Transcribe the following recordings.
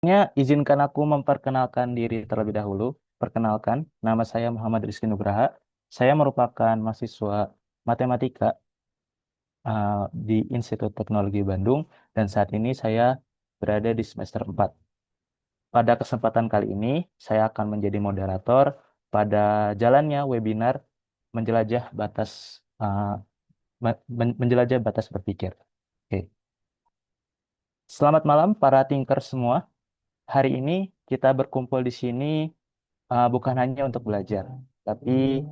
Izinkan aku memperkenalkan diri terlebih dahulu. Perkenalkan, nama saya Muhammad Rizky Nugraha. Saya merupakan mahasiswa matematika di Institut Teknologi Bandung dan saat ini saya berada di semester 4. Pada kesempatan kali ini, saya akan menjadi moderator pada jalannya webinar menjelajah batas uh, menjelajah batas berpikir. Oke. Selamat malam para thinker semua. Hari ini kita berkumpul di sini bukan hanya untuk belajar, tapi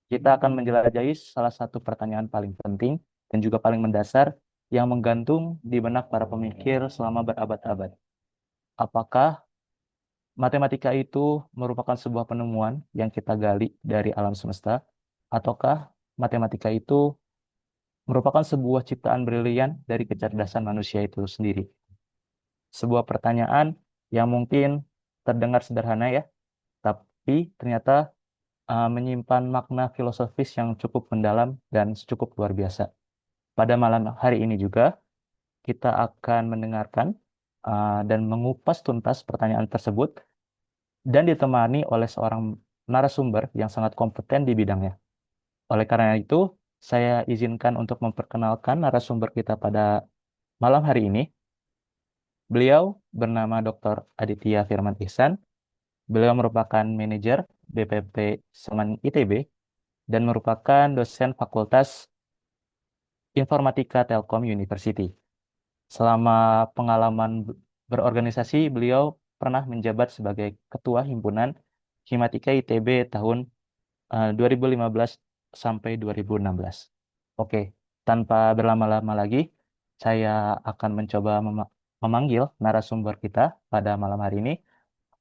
kita akan menjelajahi salah satu pertanyaan paling penting dan juga paling mendasar yang menggantung di benak para pemikir selama berabad-abad. Apakah matematika itu merupakan sebuah penemuan yang kita gali dari alam semesta, ataukah matematika itu merupakan sebuah ciptaan brilian dari kecerdasan manusia itu sendiri? Sebuah pertanyaan yang mungkin terdengar sederhana ya, tapi ternyata menyimpan makna filosofis yang cukup mendalam dan cukup luar biasa. Pada malam hari ini juga, kita akan mendengarkan dan mengupas tuntas pertanyaan tersebut dan ditemani oleh seorang narasumber yang sangat kompeten di bidangnya. Oleh karena itu, saya izinkan untuk memperkenalkan narasumber kita pada malam hari ini. Beliau bernama Dr. Aditya Firman Ihsan. Beliau merupakan manajer BPP Semen ITB dan merupakan dosen Fakultas Informatika Telkom University. Selama pengalaman berorganisasi, beliau pernah menjabat sebagai Ketua Himpunan Himatika ITB tahun 2015 sampai 2016. Oke, tanpa berlama-lama lagi, saya akan mencoba memanggil narasumber kita pada malam hari ini.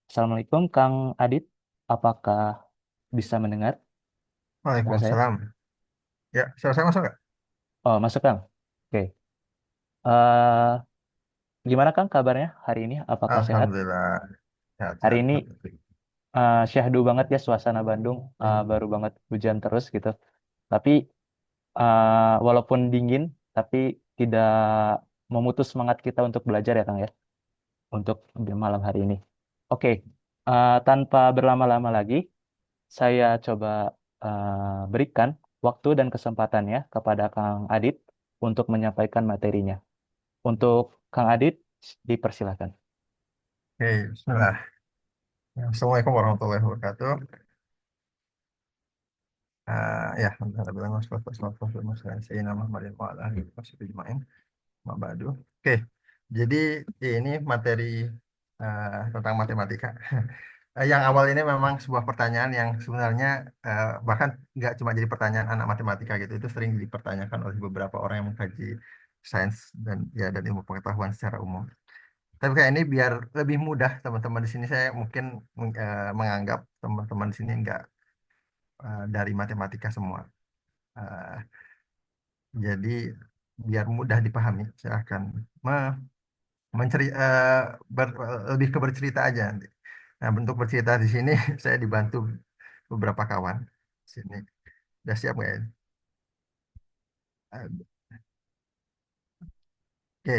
Assalamualaikum, Kang Adit. Apakah bisa mendengar suara saya? Waalaikumsalam. Ya, saya masuk nggak? Oh, masuk, Kang. Oke. Eh, Gimana, Kang, kabarnya hari ini? Apakah sehat? Alhamdulillah. Sehat, Hari sehat. ini syahdu banget ya suasana Bandung. Baru banget hujan terus gitu. Tapi walaupun dingin, tapi tidak memutus semangat kita untuk belajar ya, Kang ya, untuk di malam hari ini. Oke, tanpa berlama-lama lagi, saya coba berikan waktu dan kesempatannya kepada Kang Adit untuk menyampaikan materinya. Untuk Kang Adit, dipersilakan. Oke, bismillah. Ya, Assalamualaikum warahmatullahi wabarakatuh. Ya, alhamdulillah wassalatu wassalamu sayyidina Muhammadin wa ala alihi wasallam. Mabadu. Oke, jadi ini materi tentang matematika. Yang awal ini memang sebuah pertanyaan yang sebenarnya bahkan nggak cuma jadi pertanyaan anak matematika gitu, itu sering dipertanyakan oleh beberapa orang yang mengkaji sains dan ilmu pengetahuan secara umum. Tapi kayak ini biar lebih mudah teman-teman di sini saya mungkin menganggap teman-teman di sini nggak dari matematika semua. Eh, jadi biar mudah dipahami, saya akan me- menceri lebih ke bercerita aja nanti. Nah, bentuk bercerita di sini saya dibantu beberapa kawan di sini. Udah siap nggak ya? Oke,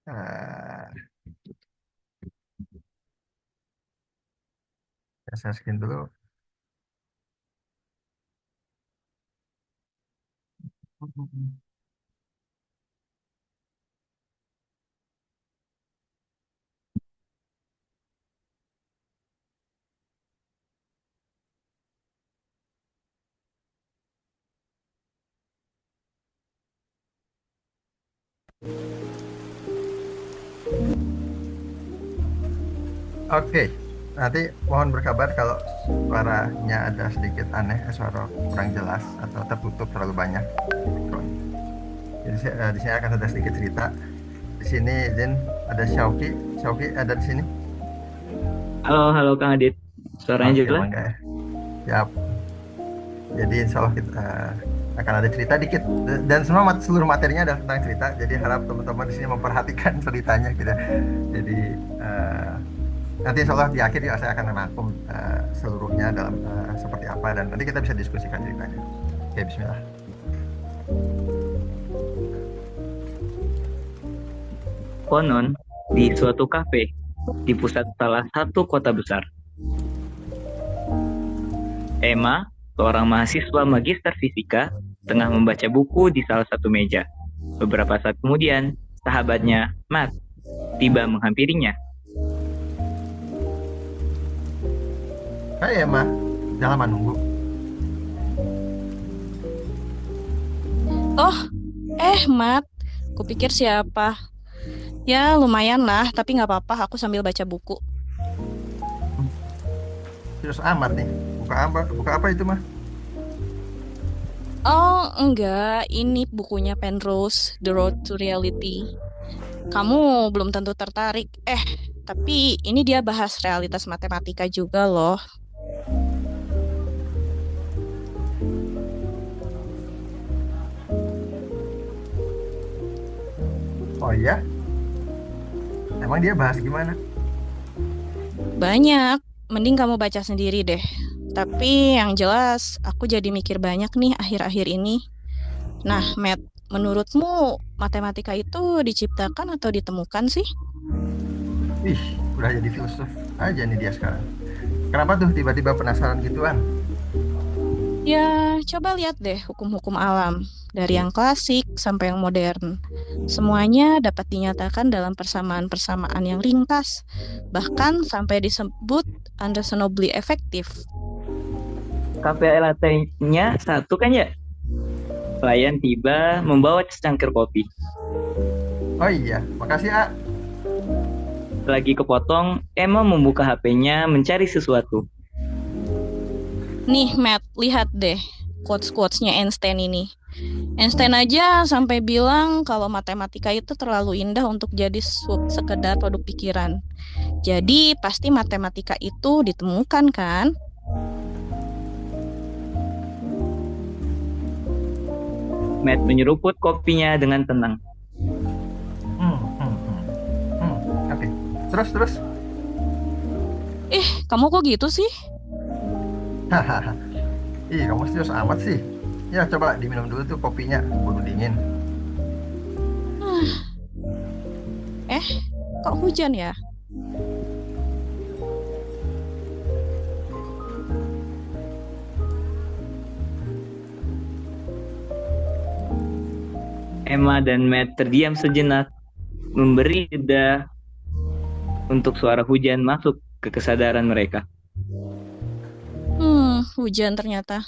eh, saya screen dulu. Oke, nanti mohon berkabar kalau suaranya ada sedikit aneh, suara kurang jelas atau tertutup terlalu banyak background. Jadi di sini akan ada sedikit cerita. Di sini izin ada Syauki. Syauki ada di sini. Halo, halo Kang Adit. Suaranya Oke, jelas? mangga ya. Siap. Jadi insya Allah kita akan ada cerita dikit dan semua seluruh materinya adalah tentang cerita. Jadi harap teman-teman di sini memperhatikan ceritanya gitu. Jadi eh, nanti insya Allah di akhir ya saya akan merangkum seluruhnya dalam seperti apa dan nanti kita bisa diskusikan ceritanya. Oke, Bismillah. Konon, di suatu kafe, di pusat salah satu kota besar. Emma, seorang mahasiswa magister fisika, tengah membaca buku di salah satu meja. Beberapa saat kemudian, sahabatnya, Matt, tiba menghampirinya. Hai Emma, udah lama nunggu. Oh, Mat. Kupikir siapa? Ya, lumayan lah, tapi nggak apa-apa. Aku sambil baca buku. Terus amat nih. Buka apa itu mah? Oh, enggak. Ini bukunya Penrose, The Road to Reality. Kamu belum tentu tertarik. Tapi ini dia bahas realitas matematika juga loh. Oh iya, emang dia bahas gimana? Banyak. Mending kamu baca sendiri deh. Tapi yang jelas, aku jadi mikir banyak nih akhir-akhir ini. Nah, Matt, menurutmu matematika itu diciptakan atau ditemukan sih? Ih, udah jadi filsuf aja nih dia sekarang. Kenapa tuh tiba-tiba penasaran gituan? Ya, coba lihat deh hukum-hukum alam. Dari yang klasik sampai yang modern. Semuanya dapat dinyatakan dalam persamaan-persamaan yang ringkas. Bahkan sampai disebut unreasonably efektif. Kafe latte-nya satu kan ya? Pelayan tiba membawa secangkir kopi. Oh iya, makasih A. Lagi kepotong, Emma membuka HP-nya mencari sesuatu. Nih, Matt, lihat deh quotes-quotesnya Einstein ini. Einstein aja sampai bilang kalau matematika itu terlalu indah untuk jadi sekedar produk pikiran. Jadi pasti matematika itu ditemukan kan? Matt menyeruput kopinya dengan tenang. Hmm, hmm, hmm. Oke. Terus. Kamu kok gitu sih? Hahaha. Ih, kamu serius amat sih. Ya, coba diminum dulu tuh kopinya, buru dingin. Eh, kok hujan ya? Emma dan Matt terdiam sejenak, memberi jeda untuk suara hujan masuk ke kesadaran mereka. Hujan ternyata.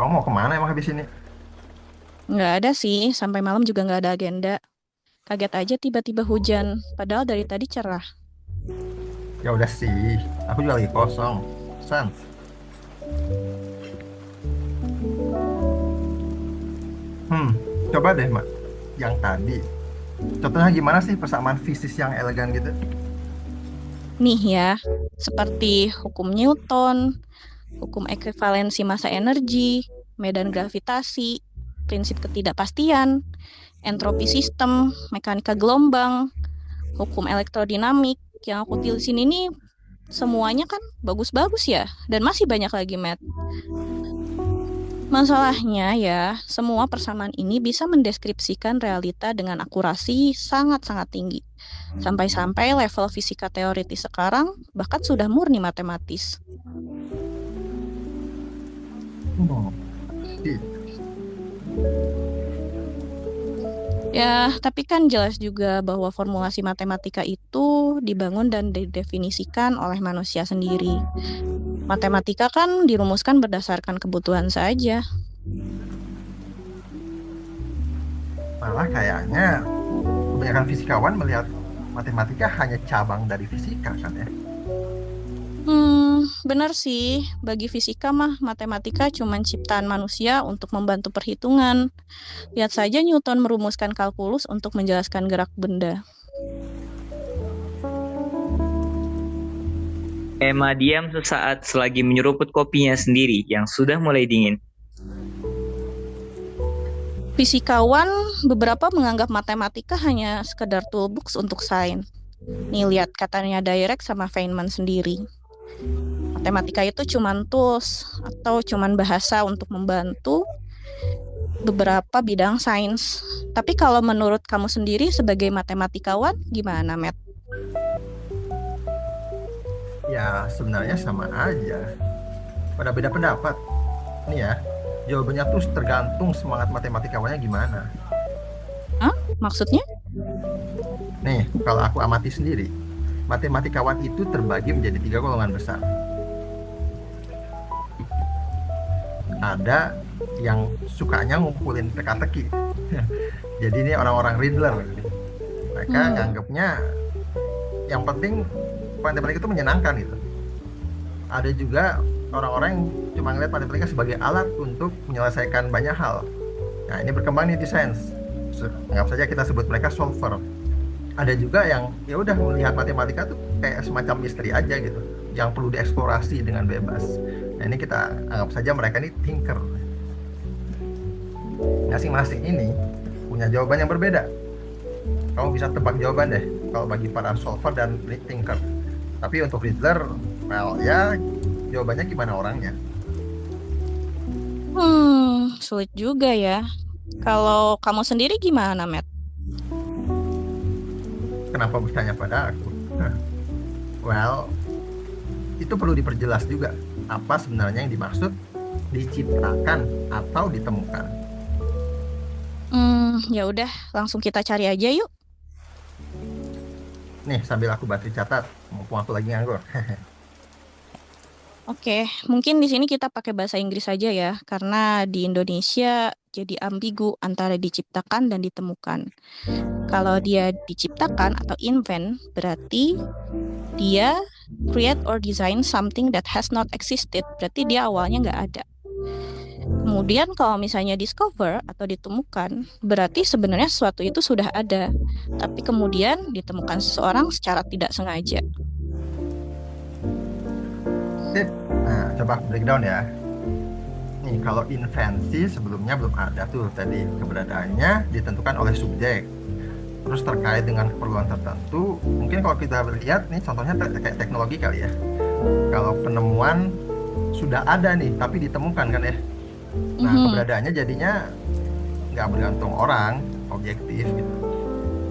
Kamu mau kemana emang habis ini? Nggak ada sih, sampai malam juga nggak ada agenda. Kaget aja tiba-tiba hujan, padahal dari tadi cerah. Ya udah sih, aku juga lagi kosong. Sans. Coba deh, Mak. Yang tadi. Contohnya gimana sih persamaan fisis yang elegan gitu? Nih ya, seperti hukum Newton, hukum ekuivalensi massa energi, medan gravitasi, prinsip ketidakpastian, entropi sistem, mekanika gelombang, hukum elektrodinamik. Yang aku tulisin ini semuanya kan bagus-bagus ya, dan masih banyak lagi, Matt. Masalahnya ya, semua persamaan ini bisa mendeskripsikan realita dengan akurasi sangat-sangat tinggi. Sampai-sampai level fisika teoritis sekarang bahkan sudah murni matematis. Sih. Ya, tapi kan jelas juga bahwa formulasi matematika itu dibangun dan didefinisikan oleh manusia sendiri. Matematika kan dirumuskan berdasarkan kebutuhan saja. Malah kayaknya kebanyakan fisikawan melihat matematika hanya cabang dari fisika kan ya? Benar sih. Bagi fisika mah matematika cuma ciptaan manusia untuk membantu perhitungan. Lihat saja Newton merumuskan kalkulus untuk menjelaskan gerak benda. Emma diam sesaat selagi menyeruput kopinya sendiri yang sudah mulai dingin. Fisikawan beberapa menganggap matematika hanya sekedar toolbox untuk sains. Nih lihat katanya Dirac sama Feynman sendiri. Matematika itu cuma tools atau cuma bahasa untuk membantu beberapa bidang sains. Tapi kalau menurut kamu sendiri sebagai matematikawan gimana, Matt? Ya, sebenarnya sama aja. Pada beda pendapat. Nih ya, jawabannya tuh tergantung semangat matematikawannya gimana. Hah? Maksudnya? Nih, kalau aku amati sendiri, matematikawan itu terbagi menjadi 3 golongan besar. Ada yang sukanya ngumpulin teka-teki. Jadi ini orang-orang Riddler. Mereka Hmm. nganggapnya yang penting matematika itu menyenangkan gitu. Ada juga orang-orang yang cuma ngeliat matematika sebagai alat untuk menyelesaikan banyak hal. Nah, ini berkembang nih di sains. Anggap saja kita sebut mereka solver. Ada juga yang ya udah melihat matematika tuh kayak semacam misteri aja gitu, yang perlu dieksplorasi dengan bebas. Nah, ini kita anggap saja mereka ini thinker. Masing-masing ini punya jawaban yang berbeda. Kamu bisa tebak jawaban deh kalau bagi para solver dan thinker. Tapi untuk Riddler, well ya jawabannya gimana orangnya. Sulit juga ya. Kalau kamu sendiri gimana, Matt? Kenapa bertanya pada aku? Well, itu perlu diperjelas juga. Apa sebenarnya yang dimaksud diciptakan atau ditemukan? Ya udah, langsung kita cari aja yuk. Nih, sambil aku bantu catat, mumpung aku lagi nganggur. Oke, mungkin di sini kita pakai bahasa Inggris saja ya, karena di Indonesia jadi ambigu antara diciptakan dan ditemukan. Kalau dia diciptakan atau invent, berarti dia create or design something that has not existed, berarti dia awalnya nggak ada. Kemudian kalau misalnya discover atau ditemukan, berarti sebenarnya sesuatu itu sudah ada, tapi kemudian ditemukan seseorang secara tidak sengaja. Sip. Nah, coba aku breakdown ya. Nih, kalau invensi sebelumnya belum ada tuh tadi, keberadaannya ditentukan oleh subjek. Terus terkait dengan keperluan tertentu, mungkin kalau kita lihat nih contohnya kayak teknologi kali ya. Kalau penemuan sudah ada nih, tapi ditemukan kan ya. Nah, keberadaannya jadinya nggak bergantung orang, objektif gitu.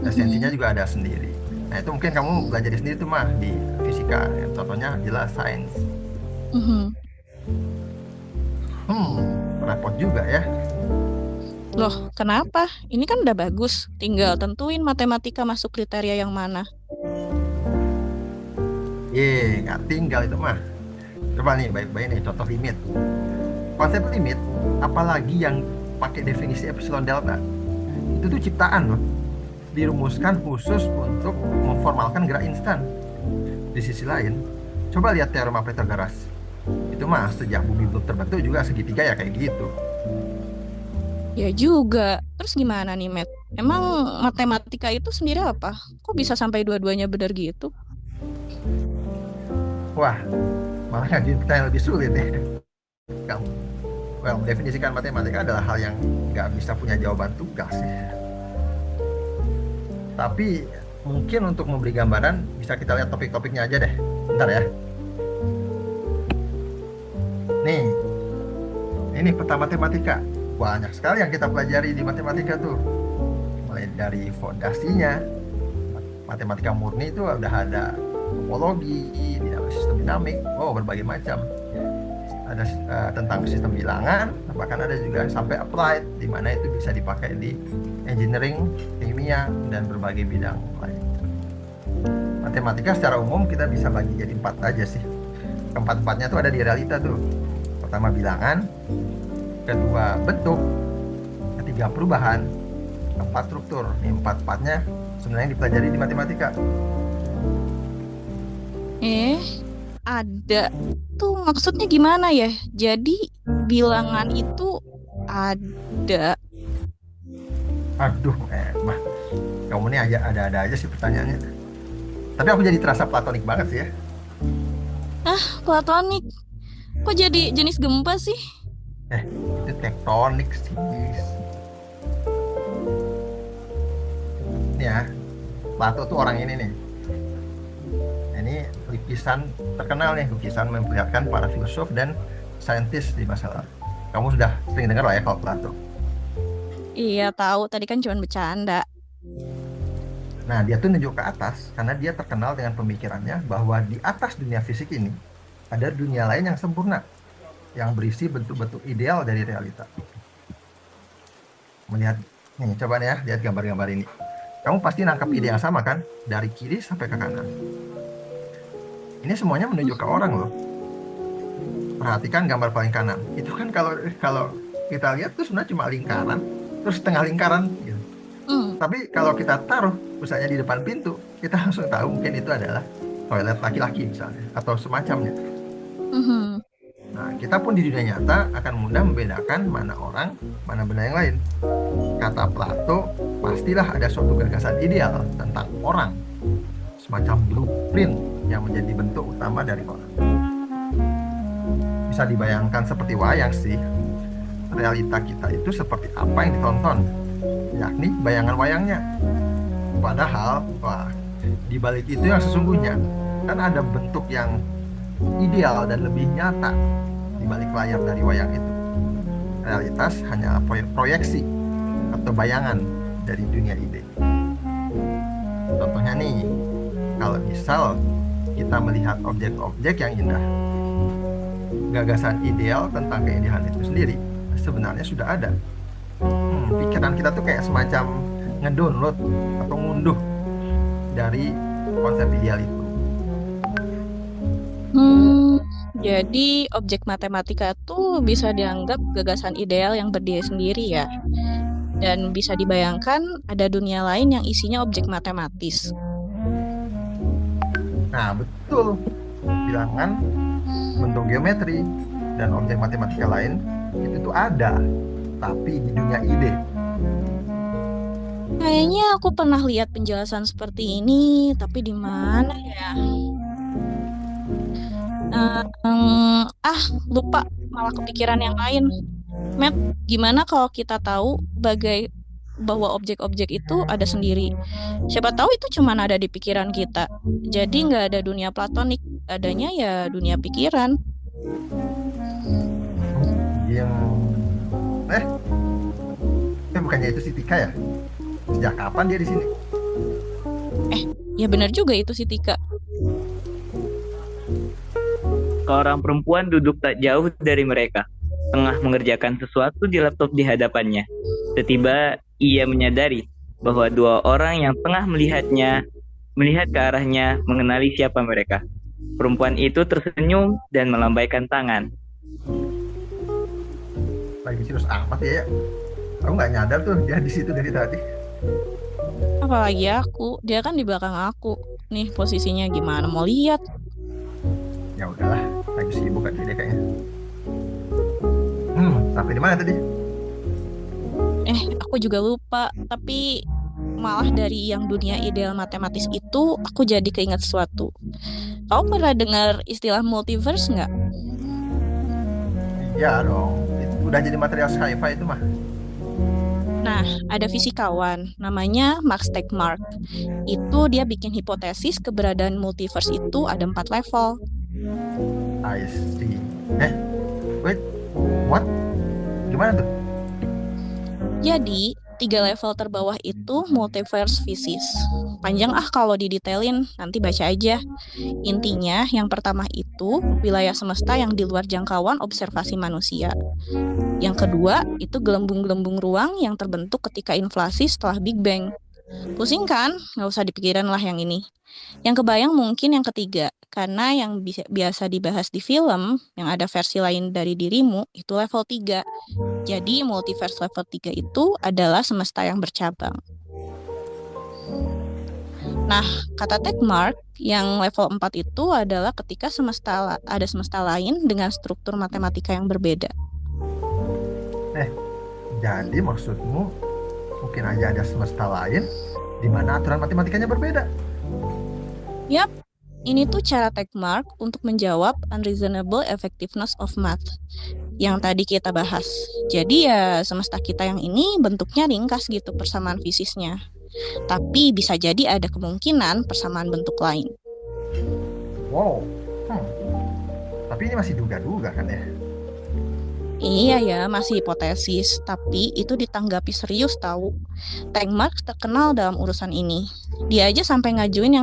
Esensinya juga ada sendiri. Nah, itu mungkin kamu belajar di sendiri tuh mah di fisika. Contohnya jelas sains. Repot juga ya. Loh, kenapa? Ini kan udah bagus. Tinggal tentuin matematika masuk kriteria yang mana. Nggak tinggal itu mah. Coba nih, baik-baik nih, contoh limit. Konsep limit, apalagi yang pakai definisi epsilon delta, itu tuh ciptaan loh. Dirumuskan khusus untuk memformalkan gerak instan. Di sisi lain, coba lihat teorema Pythagoras. Itu mah sejak bumi belum terbentuk juga segitiga ya kayak gitu. Ya juga. Terus gimana nih, Matt? Emang matematika itu sendiri apa? Kok bisa sampai dua-duanya benar gitu? Wah, malah ngajuin pertanyaan lebih sulit nih. Kamu, well, mendefinisikan matematika adalah hal yang nggak bisa punya jawaban tugas sih. Tapi mungkin untuk memberi gambaran bisa kita lihat topik-topiknya aja deh. Bentar ya. Nih, ini peta matematika. Banyak sekali yang kita pelajari di matematika tuh. Mulai dari fondasinya, matematika murni itu udah ada topologi, sistem dinamik, berbagai macam. Ada tentang sistem bilangan, bahkan ada juga sampai applied, di mana itu bisa dipakai di engineering, kimia, dan berbagai bidang lain. Matematika secara umum kita bisa bagi jadi 4 aja sih. Keempat-empatnya tuh ada di realita tuh. Pertama bilangan, kedua bentuk, ketiga perubahan, keempat struktur. Ini 4-4-nya sebenarnya dipelajari di matematika. Ada tuh maksudnya gimana ya? Jadi bilangan itu ada. Aduh, mah kamu nih ada aja sih pertanyaannya. Tapi aku jadi terasa platonik banget sih ya. Platonik? Kok jadi jenis gempa sih? Itu tektonik sih. Nih ya, Plato tuh orang ini nih. Ini lukisan terkenal nih, lukisan memperlihatkan para filsuf dan saintis di masa lalu. Kamu sudah sering dengar lah ya kalau Plato. Iya tahu, tadi kan cuma bercanda. Nah, dia tuh nunjuk ke atas karena dia terkenal dengan pemikirannya bahwa di atas dunia fisik ini ada dunia lain yang sempurna, yang berisi bentuk-bentuk ideal dari realita. Melihat, nih coba nih ya, lihat gambar-gambar ini. Kamu pasti nangkap ide yang sama kan? Dari kiri sampai ke kanan. Ini semuanya menuju ke orang loh. Perhatikan gambar paling kanan. Itu kan kalau kalau kita lihat tuh sebenarnya cuma lingkaran, terus setengah lingkaran gitu. Tapi kalau kita taruh misalnya di depan pintu, kita langsung tahu mungkin itu adalah toilet laki-laki misalnya atau semacamnya. Nah, kita pun di dunia nyata akan mudah membedakan mana orang, mana benda yang lain. Kata Plato, pastilah ada suatu gagasan ideal tentang orang, semacam blueprint yang menjadi bentuk utama dari orang. Bisa dibayangkan seperti wayang sih. Realita kita itu seperti apa yang ditonton, yakni bayangan wayangnya. Padahal, wah, di balik itu yang sesungguhnya kan ada bentuk yang ideal dan lebih nyata di balik layar dari wayang itu. Realitas hanya proyeksi atau bayangan dari dunia ide. Contohnya nih, kalau misal kita melihat objek-objek yang indah, gagasan ideal tentang keindahan itu sendiri sebenarnya sudah ada. Pikiran kita tuh kayak semacam ngedownload atau ngunduh dari konsep ideal itu. Jadi objek matematika tuh bisa dianggap gagasan ideal yang berdiri sendiri ya. Dan bisa dibayangkan ada dunia lain yang isinya objek matematis. Nah, betul. Bilangan, bentuk geometri, dan objek matematika lain itu tuh ada, tapi di dunia ide. Kayaknya aku pernah lihat penjelasan seperti ini, tapi di mana ya? Lupa, malah kepikiran yang lain. Matt, gimana kalau kita tahu bahwa objek-objek itu ada sendiri? Siapa tahu itu cuma ada di pikiran kita. Jadi nggak ada dunia platonik, adanya ya dunia pikiran. Bukannya itu si Tika ya? Sejak kapan dia di sini? Ya benar juga itu si Tika. Seorang perempuan duduk tak jauh dari mereka, tengah mengerjakan sesuatu di laptop di hadapannya. Tiba-tiba ia menyadari bahwa dua orang yang tengah melihat ke arahnya, mengenali siapa mereka. Perempuan itu tersenyum dan melambaikan tangan. Lagi serius amat ya? Aku nggak nyadar tuh dia di situ dari tadi. Apalagi aku, dia kan di belakang aku. Nih posisinya gimana mau lihat? Ya udahlah, lagi sibuk aja deh kayaknya. Sampai di mana tadi? Aku juga lupa. Tapi malah dari yang dunia ideal matematis itu, aku jadi keinget sesuatu. Kau pernah dengar istilah multiverse nggak? Ya dong, itu udah jadi material sci-fi itu mah. Nah, ada fisikawan namanya Max Tegmark. Itu dia bikin hipotesis keberadaan multiverse itu ada 4 level. I see. Wait, what? Gimana tuh? Jadi, 3 level terbawah itu multiverse physics. Panjang kalau didetailin, nanti baca aja. Intinya, yang pertama itu wilayah semesta yang di luar jangkauan observasi manusia. Yang kedua, itu gelembung-gelembung ruang yang terbentuk ketika inflasi setelah Big Bang. Pusing kan? Nggak usah dipikirin lah yang ini. Yang kebayang mungkin yang ketiga, karena yang biasa dibahas di film, yang ada versi lain dari dirimu, itu level 3. Jadi multiverse level 3 itu adalah semesta yang bercabang. Nah, kata Tegmark, yang level 4 itu adalah ketika ada semesta lain dengan struktur matematika yang berbeda. Jadi maksudmu mungkin aja ada semesta lain di mana aturan matematikanya berbeda? Yap, ini tuh cara Tegmark untuk menjawab unreasonable effectiveness of math yang tadi kita bahas. Jadi ya semesta kita yang ini bentuknya ringkas gitu persamaan fisiknya. Tapi bisa jadi ada kemungkinan persamaan bentuk lain. Wow. Tapi ini masih duga-duga kan ya? Iya ya, masih hipotesis, tapi itu ditanggapi serius tahu. Tegmark terkenal dalam urusan ini. Dia aja sampai ngajuin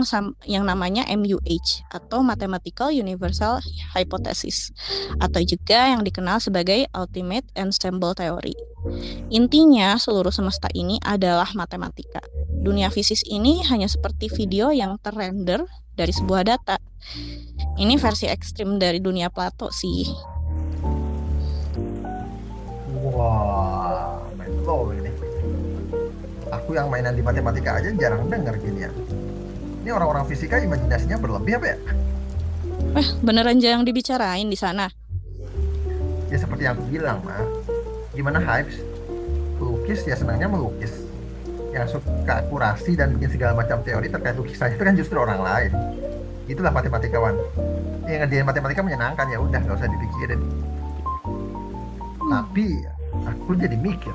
yang namanya MUH atau Mathematical Universal Hypothesis atau juga yang dikenal sebagai Ultimate Ensemble Theory. Intinya, seluruh semesta ini adalah matematika. Dunia fisik ini hanya seperti video yang terrender dari sebuah data. Ini versi ekstrim dari dunia Plato sih. Wah, main low ini. Aku yang mainan di matematika aja jarang denger ginian. Ini orang-orang fisika imajinasinya berlebih apa ya? Beneran jarang dibicarain di sana. Ya seperti yang aku bilang, Mak. Gimana Hypes? Pelukis ya senangnya melukis. Yang suka akurasi dan bikin segala macam teori terkait lukisannya itu kan justru orang lain. Itulah matematikawan. Yang ngerjain matematika menyenangkan, ya udah nggak usah dipikirin. Tapi aku jadi mikir,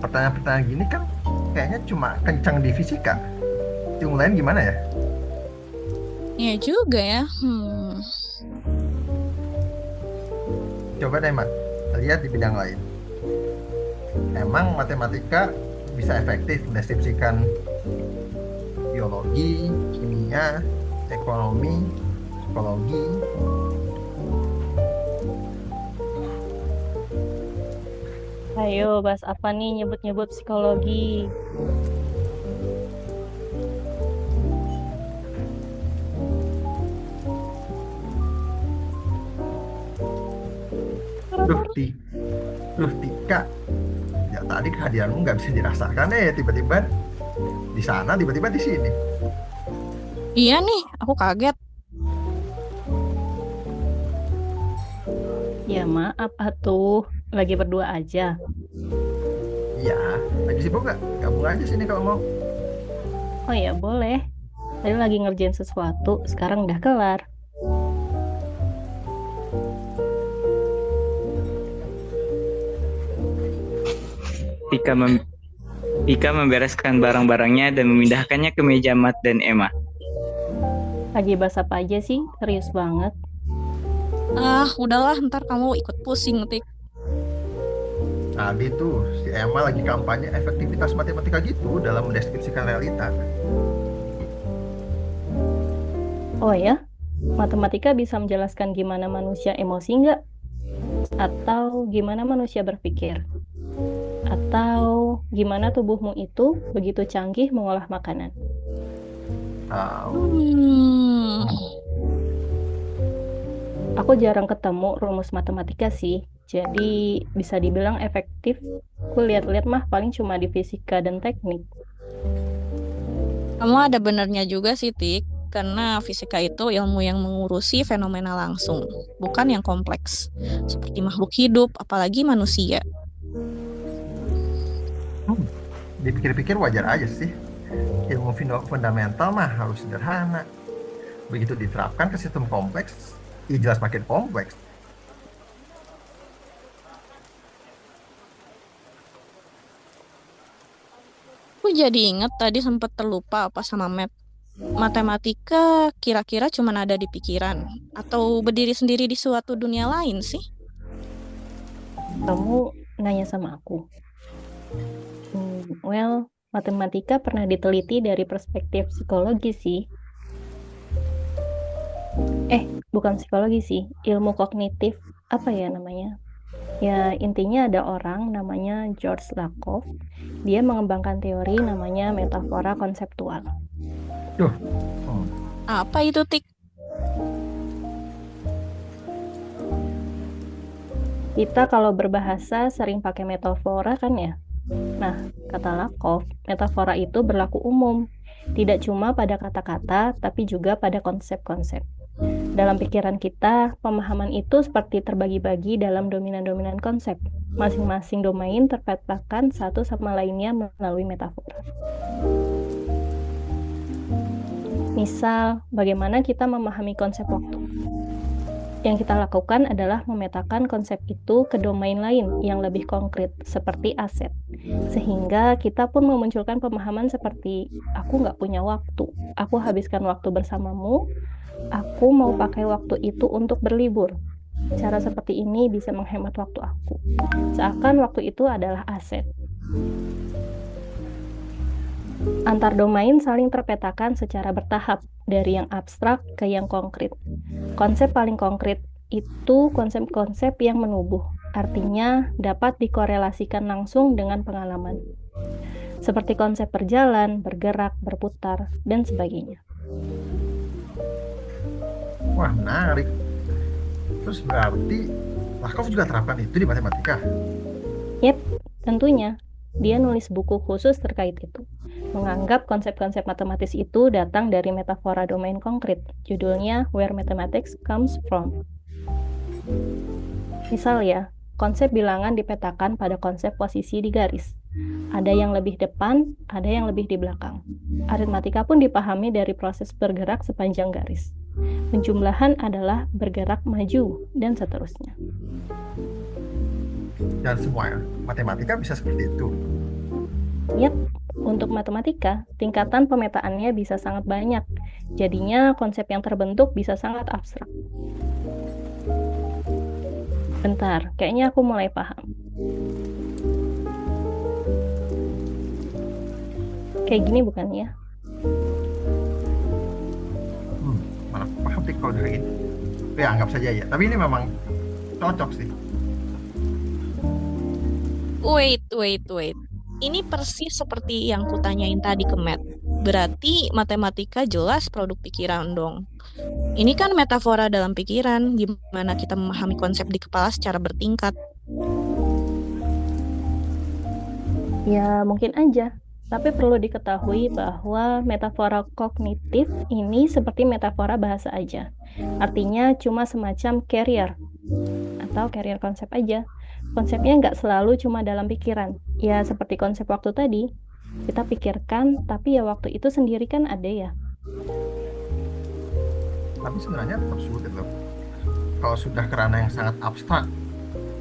pertanyaan-pertanyaan gini kan kayaknya cuma kencang di fisika. Yang lain gimana ya? Iya juga ya. Coba deh, Mat, lihat di bidang lain. Emang matematika bisa efektif mendeskripsikan biologi, kimia, ekonomi, psikologi. Ayo, bahas apa nih nyebut-nyebut psikologi? Duh, Tika. Ya tadi kehadiranmu nggak bisa dirasakan tiba-tiba di sana, tiba-tiba di sini. Iya nih, aku kaget. Ya maaf atuh, lagi berdua aja. Iya, lagi sibuk nggak? Gabung aja sini kalau mau. Oh ya boleh. Tadi lagi ngerjain sesuatu, sekarang udah kelar. Tika membereskan barang-barangnya dan memindahkannya ke meja Mat dan Emma. Lagi bahas apa aja sih? Serius banget. Udahlah, ntar kamu ikut pusing, Tik. Tadi tuh si Emma lagi kampanye efektivitas matematika gitu dalam mendeskripsikan realita. Oh ya, matematika bisa menjelaskan gimana manusia emosi nggak? Atau gimana manusia berpikir? Atau gimana tubuhmu itu begitu canggih mengolah makanan? Aku jarang ketemu rumus matematika sih, jadi bisa dibilang efektif. Aku lihat-lihat mah paling cuma di fisika dan teknik. Kamu ada benernya juga sih, Tik. Karena fisika itu ilmu yang mengurusi fenomena langsung, bukan yang kompleks. Seperti makhluk hidup, apalagi manusia. Dipikir-pikir wajar aja sih. Ilmu fundamental mah harus sederhana. Begitu diterapkan ke sistem kompleks, ya jelas makin kompleks. Aku jadi inget tadi sempat terlupa apa sama Matt. Matematika kira-kira cuma ada di pikiran atau berdiri sendiri di suatu dunia lain sih? Kamu nanya sama aku. Well, matematika pernah diteliti dari perspektif psikologi sih. Bukan psikologi sih, ilmu kognitif, apa ya namanya? Ya, intinya ada orang namanya George Lakoff. Dia mengembangkan teori namanya metafora konseptual. Apa itu, Tik? Kita kalau berbahasa sering pakai metafora kan ya? Nah, kata Lakoff, metafora itu berlaku umum. Tidak cuma pada kata-kata, tapi juga pada konsep-konsep. Dalam pikiran kita, pemahaman itu seperti terbagi-bagi dalam dominan-dominan konsep. Masing-masing domain terpetakan satu sama lainnya melalui metafora. Misal, bagaimana kita memahami konsep waktu? Yang kita lakukan adalah memetakan konsep itu ke domain lain yang lebih konkret, seperti aset. Sehingga kita pun memunculkan pemahaman seperti, aku nggak punya waktu, aku habiskan waktu bersamamu, aku mau pakai waktu itu untuk berlibur. Cara seperti ini bisa menghemat waktu aku. Seakan waktu itu adalah aset. Antar domain saling terpetakan secara bertahap, dari yang abstrak ke yang konkret. Konsep paling konkret itu konsep-konsep yang menubuh, artinya dapat dikorelasikan langsung dengan pengalaman. Seperti konsep berjalan, bergerak, berputar, dan sebagainya. Wah, menarik. Terus berarti Lakoff juga terapkan itu di matematika? Yep, tentunya. Dia nulis buku khusus terkait itu. Menganggap konsep-konsep matematis itu datang dari metafora domain konkret. Judulnya Where Mathematics Comes From. Misal ya, konsep bilangan dipetakan pada konsep posisi di garis. Ada yang lebih depan, ada yang lebih di belakang. Aritmatika pun dipahami dari proses bergerak sepanjang garis. Penjumlahan adalah bergerak maju, dan seterusnya. Dan semua matematika bisa seperti itu. Yap, untuk matematika, tingkatan pemetaannya bisa sangat banyak. Jadinya konsep yang terbentuk bisa sangat abstrak. Bentar, kayaknya aku mulai paham. Kayak gini bukan ya? Mana paham sih kalau kayak gini. Ya anggap saja ya. Tapi ini memang cocok sih. Wait. Ini persis seperti yang kutanyain tadi ke Matt. Berarti matematika jelas produk pikiran dong. Ini kan metafora dalam pikiran, gimana kita memahami konsep di kepala secara bertingkat. Ya, mungkin aja. Tapi perlu diketahui bahwa metafora kognitif ini seperti metafora bahasa aja. Artinya cuma semacam carrier atau carrier konsep aja. Konsepnya nggak selalu cuma dalam pikiran. Ya, seperti konsep waktu tadi. Kita pikirkan, tapi ya waktu itu sendiri kan ada ya. Tapi sebenarnya tetap sulit loh. Kalau sudah ke ranah yang sangat abstrak,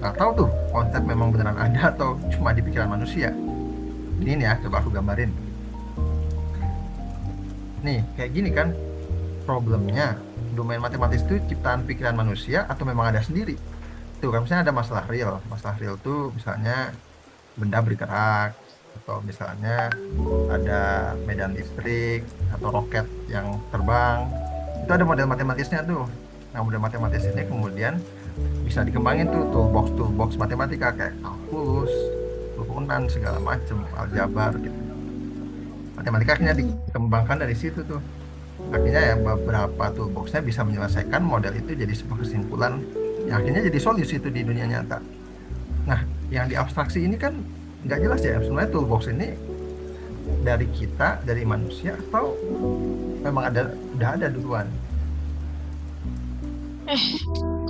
nggak tahu tuh konsep memang beneran ada atau cuma di pikiran manusia. Ini nih ya, coba aku gambarin. Nih, kayak gini kan problemnya. Domain matematis itu ciptaan pikiran manusia atau memang ada sendiri? Tuh kan misalnya ada masalah real. Masalah real tuh misalnya benda bergerak, atau misalnya ada medan listrik atau roket yang terbang. Itu ada model matematisnya tuh. Nah, model matematis ini kemudian bisa dikembangin tuh toolbox matematika kayak kalkulus, turunan segala macam, aljabar gitu. Matematika akhirnya dikembangkan dari situ tuh. Akhirnya ya beberapa toolboxnya bisa menyelesaikan model itu jadi sebuah kesimpulan yang akhirnya jadi solusi itu di dunia nyata. Nah, yang diabstraksi ini kan nggak jelas ya sebenarnya toolbox ini dari kita, dari manusia, atau memang udah ada duluan.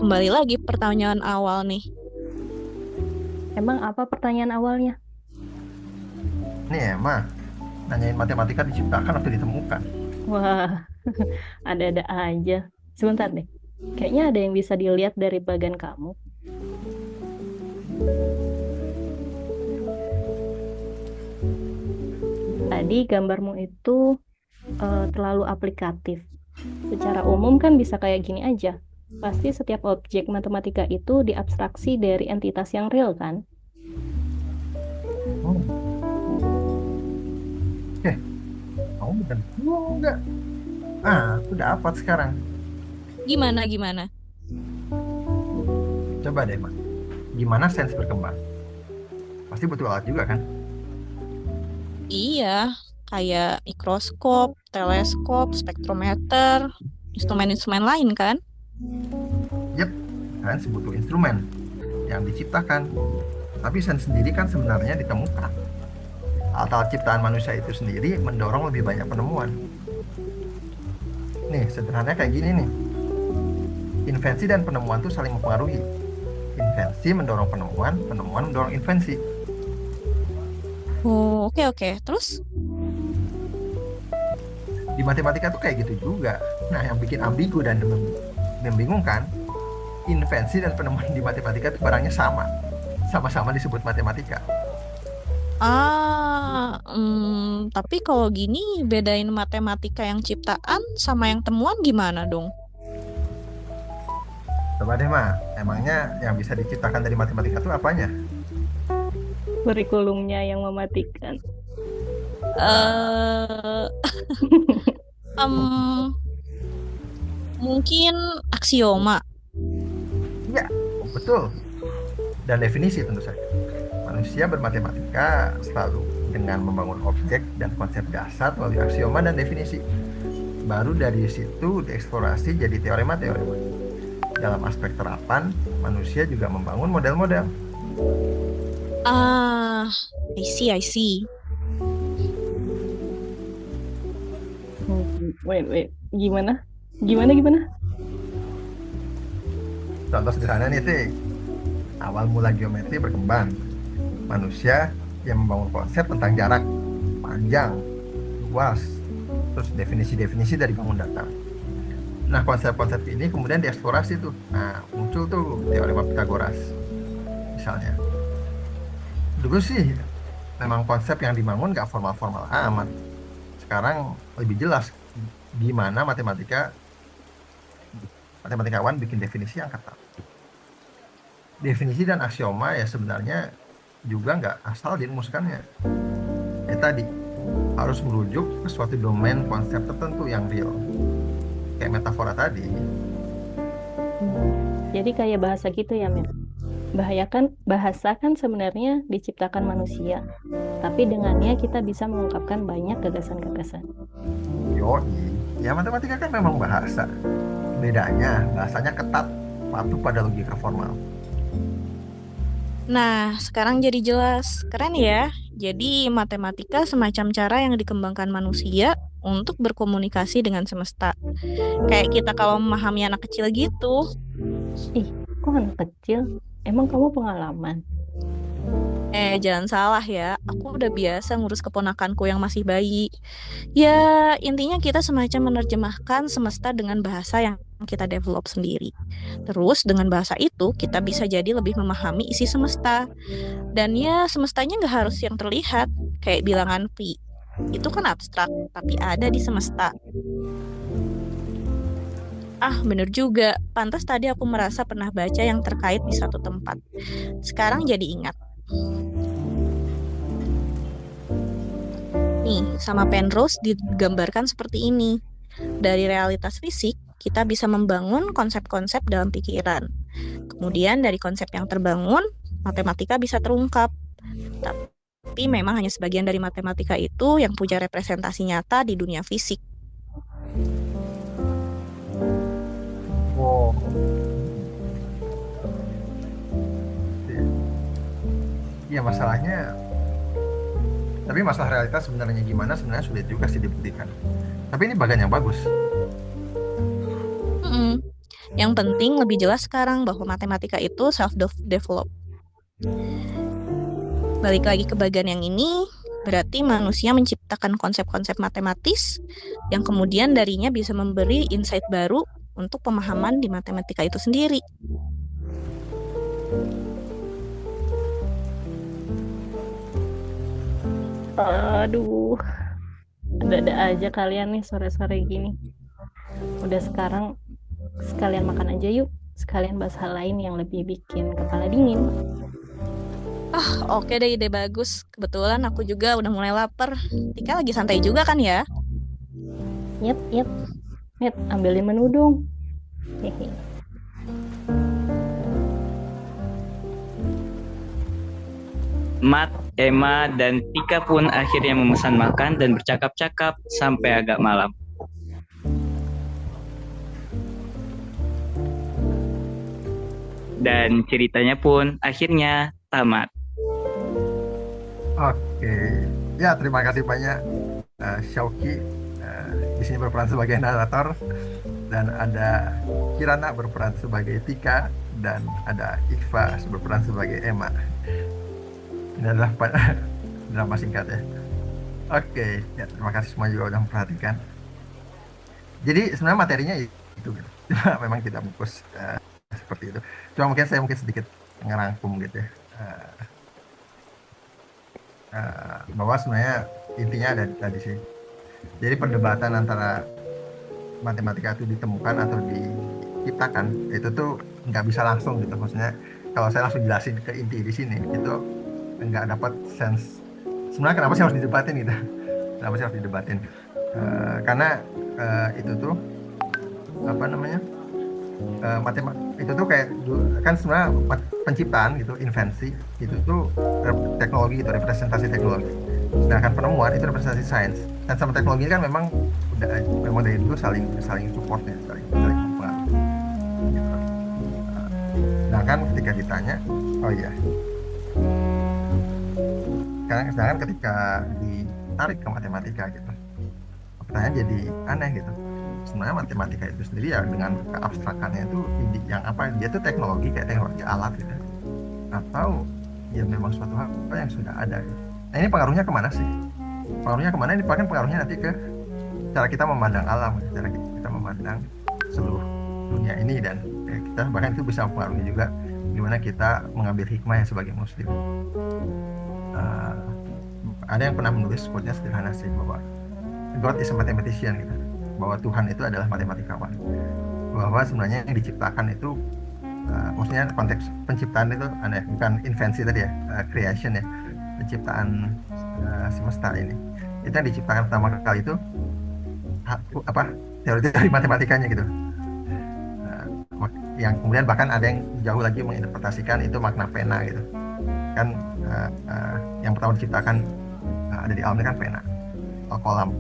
Kembali lagi pertanyaan awal nih. Emang apa pertanyaan awalnya? Nih Emma, nanyain matematika diciptakan atau ditemukan? Wah, ada-ada aja. Sebentar deh. Kayaknya ada yang bisa dilihat dari bagan kamu. Tadi gambarmu itu terlalu aplikatif. Secara umum kan bisa kayak gini aja. Pasti setiap objek matematika itu diabstraksi dari entitas yang real kan? Kamu bukan enggak. Aku dapat sekarang. Gimana? Coba deh, Mak. Gimana sains berkembang? Pasti butuh alat juga kan? Iya, kayak mikroskop, teleskop, spektrometer, instrumen-instrumen lain kan? Yep, sains butuh instrumen yang diciptakan. Tapi sains sendiri kan sebenarnya ditemukan. Alat-alat ciptaan manusia itu sendiri mendorong lebih banyak penemuan. Nih, sederhananya kayak gini nih. Invensi dan penemuan itu saling mempengaruhi. Invensi mendorong penemuan, penemuan mendorong invensi. Oh, oke. Terus? Di matematika tuh kayak gitu juga. Nah, yang bikin ambigu dan membingungkan, invensi dan penemuan di matematika itu barangnya sama. Sama-sama disebut matematika. Tapi kalau gini bedain matematika yang ciptaan sama yang temuan gimana dong? Coba deh, Ma. Emangnya yang bisa diciptakan dari matematika itu apanya? Kurikulumnya yang mematikan. eh em, mungkin aksioma. Iya, betul. Dan definisi tentu saja. Manusia bermatematika selalu dengan membangun objek dan konsep dasar melalui aksioma dan definisi. Baru dari situ dieksplorasi jadi teorema-teorema. Dalam aspek terapan, manusia juga membangun model-model. Ah, I see. Wait. Gimana? Contoh sederhana nih, Tik. Awal mula geometri berkembang. Manusia yang membangun konsep tentang jarak, panjang, luas, terus definisi-definisi dari bangun datar. Nah, konsep-konsep ini kemudian dieksplorasi tuh. Nah, muncul tuh teorema Pythagoras, misalnya. Dulu sih memang konsep yang dibangun nggak formal-formal amat. Sekarang lebih jelas gimana matematikawan bikin definisi yang ketat. Definisi dan aksioma ya sebenarnya juga nggak asal dirumuskannya. Tadi harus merujuk ke suatu domain konsep tertentu yang real. Kayak metafora tadi. Jadi kayak bahasa gitu ya, Mel. Bahasa kan sebenarnya diciptakan manusia, tapi dengannya kita bisa mengungkapkan banyak gagasan-gagasan. Yoi, ya matematika kan memang bahasa. Bedanya bahasanya ketat, patuh pada logika formal. Nah, sekarang jadi jelas. Keren ya. Jadi matematika semacam cara yang dikembangkan manusia untuk berkomunikasi dengan semesta. Kayak kita kalau memahami anak kecil gitu. Ih, kok anak kecil? Emang kamu pengalaman? Jangan salah ya. Aku udah biasa ngurus keponakanku yang masih bayi. Ya, intinya kita semacam menerjemahkan semesta dengan bahasa yang kita develop sendiri. Terus dengan bahasa itu kita bisa jadi lebih memahami isi semesta. Dan ya semestanya nggak harus yang terlihat. Kayak bilangan pi. Itu kan abstrak, tapi ada di semesta. Ah, bener juga. Pantas tadi aku merasa pernah baca yang terkait di satu tempat. Sekarang jadi ingat. Nih, sama Penrose digambarkan seperti ini. Dari realitas fisik, kita bisa membangun konsep-konsep dalam pikiran. Kemudian dari konsep yang terbangun, matematika bisa terungkap. Tapi memang hanya sebagian dari matematika itu yang punya representasi nyata di dunia fisik. Wow. Iya, tapi masalah realitas sebenarnya gimana sebenarnya sulit juga sih dibuktikan. Tapi ini bagian yang bagus. Yang penting lebih jelas sekarang bahwa matematika itu self-develop. Balik lagi ke bagian yang ini, berarti manusia menciptakan konsep-konsep matematis yang kemudian darinya bisa memberi insight baru untuk pemahaman di matematika itu sendiri. Aduh, ada-ada aja kalian nih sore-sore gini. Udah sekarang sekalian makan aja yuk. Sekalian bahas hal lain yang lebih bikin kepala dingin. Oke deh, ide bagus. Kebetulan aku juga udah mulai lapar. Tika lagi santai juga kan ya? Yep. Net, ambilin menu dong. Hehe. Mat, Emma, dan Tika pun akhirnya memesan makan dan bercakap-cakap sampai agak malam. Dan ceritanya pun akhirnya tamat. Oke, ya terima kasih banyak Syauqi di sini berperan sebagai narator, dan ada Kirana berperan sebagai Tika, dan ada Iqfa berperan sebagai Emma. Ini adalah drama singkat ya. Oke, ya terima kasih semua juga udah memperhatikan. Jadi sebenarnya materinya itu, cuma memang tidak bungkus seperti itu. Cuma saya mungkin sedikit ngerangkum gitu ya. Bahwa sebenarnya intinya ada tadi sih. Jadi perdebatan antara matematika itu ditemukan atau diciptakan itu tuh nggak bisa langsung gitu. Maksudnya kalau saya langsung jelasin ke inti di sini itu nggak dapat sense. Sebenarnya kenapa sih harus didebatin gitu? kenapa sih harus didebatin? Karena itu tuh apa namanya, matematika itu tuh kayak kan sebenarnya penciptaan gitu, invensi itu tuh teknologi itu representasi teknologi, sedangkan penemuan itu representasi sains. Dan sama teknologi ini kan memang dari dulu saling saling support ya, saling mempengaruhi gitu. Sedangkan ketika ditanya, oh iya, sedangkan ketika ditarik ke matematika gitu, pertanyaan jadi aneh gitu. Sebenarnya matematika itu sendiri ya dengan keabstrakannya itu yang apa, dia tuh teknologi kayak teknologi alat gitu, atau ya memang suatu hal yang sudah ada gitu. Nah ini pengaruhnya kemana sih? Pengaruhnya kemana? Ini bahkan pengaruhnya nanti ke cara kita memandang alam, cara kita memandang seluruh dunia ini, dan kita bahkan itu bisa mempengaruhi juga gimana kita mengambil hikmah ya sebagai muslim. Uh, ada yang pernah menulis quote-nya sederhana sih, bahwa God is a mathematician gitu, bahwa Tuhan itu adalah matematikawan, bahwa sebenarnya yang diciptakan itu maksudnya konteks penciptaan itu aneh, bukan invensi tadi ya, creation ya, penciptaan semesta ini, itu yang diciptakan pertama kali itu apa, teori-teori matematikanya gitu. Yang kemudian bahkan ada yang jauh lagi menginterpretasikan itu makna pena gitu kan. Yang pertama diciptakan ada di alam ini kan pena, kolam.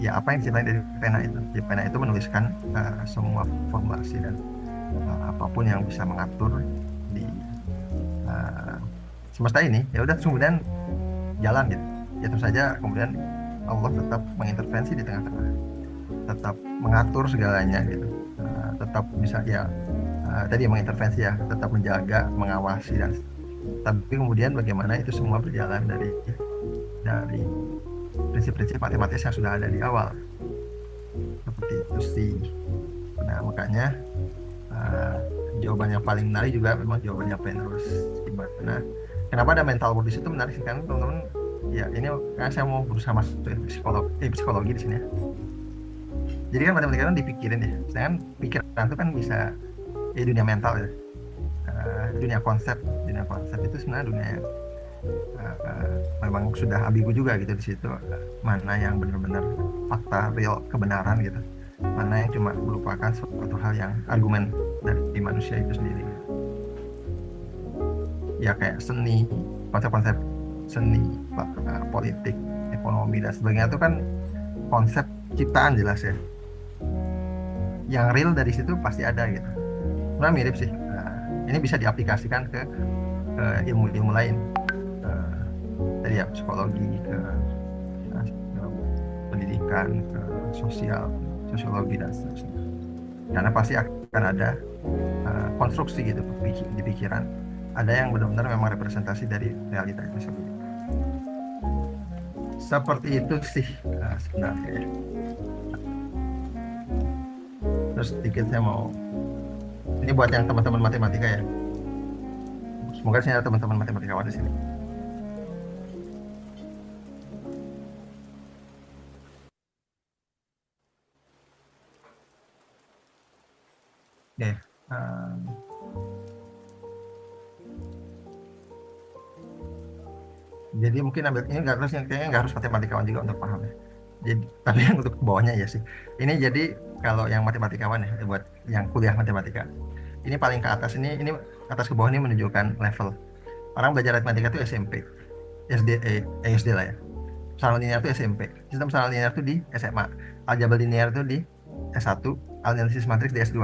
Ya apa yang diciptakan dari pena itu? Di pena itu menuliskan semua formulasi dan apapun yang bisa mengatur di semesta ini. Ya udah, kemudian jalan gitu. Ya tentu saja kemudian Allah tetap mengintervensi di tengah-tengah, tetap mengatur segalanya gitu, tetap bisa ya tadi mengintervensi ya, tetap menjaga, mengawasi, dan tapi kemudian bagaimana itu semua berjalan dari prinsip-prinsip matematis yang sudah ada di awal, seperti itu sih. Nah makanya jawaban yang paling menarik juga memang jawabannya Penrose, gimana kenapa ada mental world di situ menarik sih, kan teman-teman ya, ini kan saya mau berusaha masuk psikologi di sini ya. Jadi kan matematika kan dipikirin ya, sedangkan pikiran itu kan bisa ya dunia mental ya, dunia konsep itu sebenarnya dunia yang memang sudah ambigu juga gitu di situ, mana yang benar-benar fakta real kebenaran gitu, mana yang cuma merupakan suatu hal yang argumen dari manusia itu sendiri. Ya kayak seni, konsep-konsep seni, politik, ekonomi dan sebagainya itu kan konsep ciptaan jelas ya. Yang real dari situ pasti ada gitu. Nah mirip sih. Ini bisa diaplikasikan ke ilmu-ilmu lain. Tadi ya psikologi, ke pendidikan, ke sosiologi dan seterusnya. Karena pasti akan ada konstruksi gitu di pikiran. Ada yang benar-benar memang representasi dari realita itu sendiri. Seperti itu sih sebenarnya ya. Terus sedikit saya mau, ini buat yang teman-teman matematika ya, semoga sih ada teman-teman matematikawan di sini. Oke, jadi mungkin ambil ini nggak harus, kayaknya nggak harus matematikawan juga untuk paham ya. Jadi tapi yang untuk bawahnya ya sih. Ini jadi kalau yang matematikawan ya, buat yang kuliah matematika, ini paling ke atas ini atas ke bawah ini menunjukkan level orang belajar matematika itu SMP, SD, SD lah ya. Salah linear itu SMP, sistem salah linear itu di SMA, aljabar linear itu di S1, analisis matriks di S2.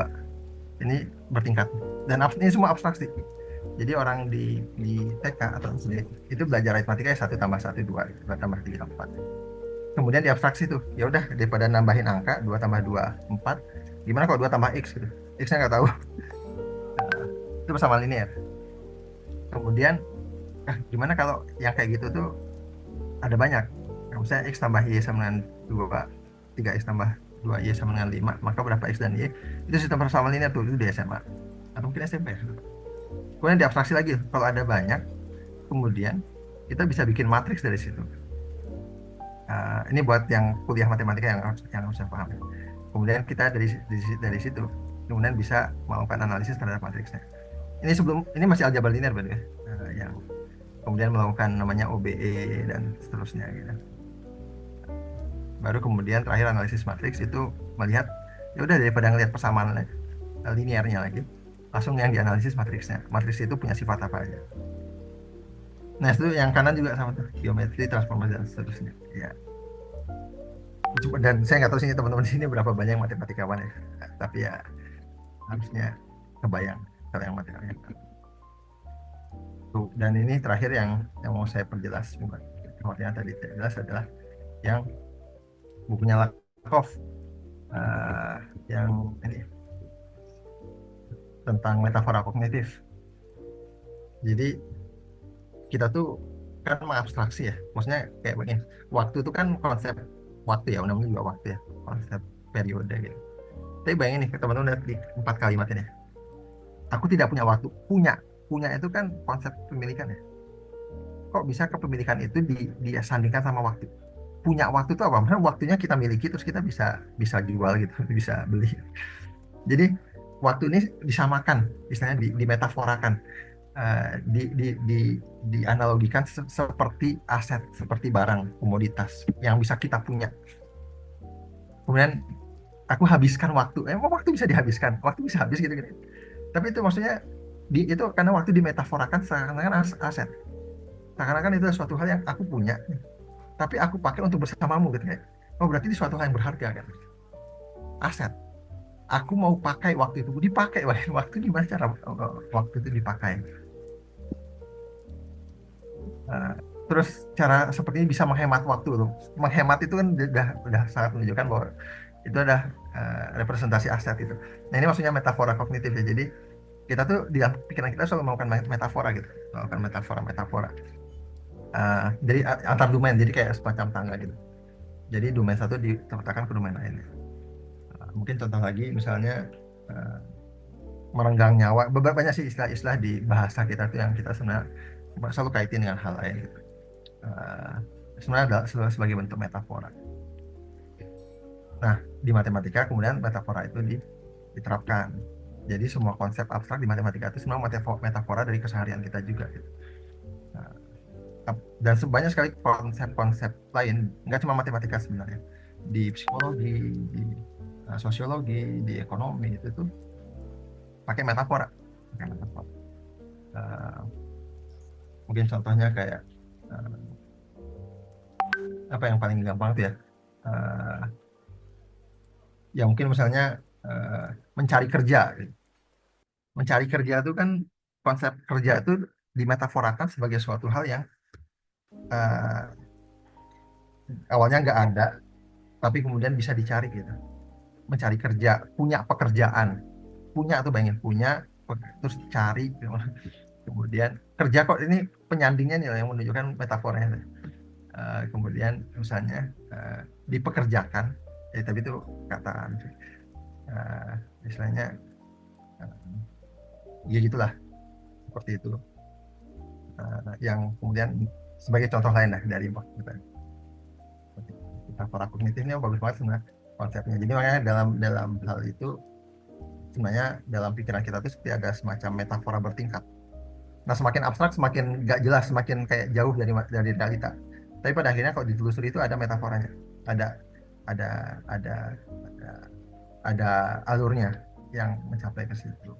Ini bertingkat, dan ini semua abstraksi. Jadi orang di TK atau SD itu belajar matematika 1 tambah 1 2, 2 tambah 3 4. Kemudian diabstraksi tuh, ya udah daripada nambahin angka 2 tambah 2 4, gimana kalau 2 tambah X gitu. X-nya nggak tahu. Itu bersama linear. Kemudian gimana kalau yang kayak gitu tuh ada banyak. Misalnya X tambah Y sama dengan 2, 3X tambah 2Y sama dengan 5, maka berapa X dan Y? Itu sistem persamaan linear tuh, itu di SMA atau mungkin SMP. Kemudian diabstraksi lagi, kalau ada banyak, kemudian kita bisa bikin matriks dari situ. Ini buat yang kuliah matematika yang harus saya paham. Kemudian kita dari situ kemudian bisa melakukan analisis terhadap matriksnya. Ini masih aljabar linear berarti ya, yang kemudian melakukan namanya OBE dan seterusnya gitu. Baru kemudian terakhir analisis matriks itu melihat ya udah daripada ngelihat persamaan linearnya lagi, langsung yang dianalisis matriksnya. Matriks itu punya sifat apa aja. Nah itu yang kanan juga sama tuh, geometri, transformasi dan seterusnya. Ya. Dan saya nggak tahu sih teman-teman di sini berapa banyak matematikawan ya, tapi ya harusnya kebayang kalau yang matematika. Tuh, dan ini terakhir yang mau saya perjelas, yang tadi saya jelas adalah yang bukunya Lakoff, eh, yang ini tentang metafora kognitif. Jadi kita tuh kan mengabstraksi ya, maksudnya kayak begini, waktu itu kan konsep waktu ya, namanya juga waktu ya, konsep periode gitu. Tapi bayangin nih teman-teman lihat di 4 kalimat ini, aku tidak punya waktu. Punya itu kan konsep pemilikan ya, kok bisa kepemilikan itu disandingkan sama waktu. Punya waktu itu apa? Maksudnya waktunya kita miliki terus kita bisa bisa jual gitu, bisa beli. Jadi waktu ini disamakan, istilahnya dimetaforakan, dianalogikan seperti aset, seperti barang komoditas yang bisa kita punya. Kemudian aku habiskan waktu. Emang waktu bisa dihabiskan? Waktu bisa habis gitu, gitu. Tapi itu maksudnya itu karena waktu dimetaforakan seakan-akan aset. Seakan-akan itu suatu hal yang aku punya, tapi aku pakai untuk bersamamu gitu kan. Oh berarti itu suatu hal yang berharga kan? Aset. Aku mau pakai waktu itu, dipakai. Waktu gimana cara waktu itu dipakai? Nah, terus cara seperti ini bisa menghemat waktu loh. Menghemat itu kan udah sangat menunjukkan bahwa itu adalah representasi aset itu. Nah ini maksudnya metafora kognitif ya. Jadi kita tuh di dalam pikiran kita selalu melakukan metafora gitu, melakukan metafora. Jadi antar domain, jadi kayak semacam tangga gitu. Jadi domain satu diletakkan ke domain lain. Mungkin contoh lagi misalnya uh, merenggang nyawa. Beberapa banyak sih istilah-istilah di bahasa kita tuh yang kita sebenarnya selalu kaitin dengan hal lain gitu. Uh, Sebenarnya adalah sebagai bentuk metafora. Nah, di matematika kemudian metafora itu diterapkan. Jadi semua konsep abstrak di matematika itu sebenarnya metafora dari keseharian kita juga gitu. Nah, dan sebanyak sekali konsep-konsep lain, nggak cuma matematika sebenarnya, di psikologi, di sosiologi, di ekonomi itu tuh pakai metafora. Pakai metafora. Uh, Mungkin contohnya kayak uh, apa yang paling gampang tuh ya, uh, ya mungkin misalnya uh, mencari kerja gitu. Mencari kerja itu kan konsep kerja itu dimetaforakan sebagai suatu hal yang uh, awalnya nggak ada tapi kemudian bisa dicari gitu. Mencari kerja, punya pekerjaan, punya tuh bayangin punya terus cari gitu. Kemudian kerja kok ini penyandingnya nih yang menunjukkan metaforanya. Kemudian misalnya dipekerjakan, ya tapi itu kata istilahnya ya gitulah, seperti itu. Yang kemudian sebagai contoh lain lah dari metafora kognitif ini bagus banget sebenarnya konsepnya. Jadi makanya dalam hal itu sebenarnya dalam pikiran kita tuh seperti ada semacam metafora bertingkat. Nah semakin abstrak semakin gak jelas, semakin kayak jauh dari realita. Tapi pada akhirnya kalau ditelusuri itu ada metaforanya, ada ada ada ada, ada alurnya yang mencapai ke situ.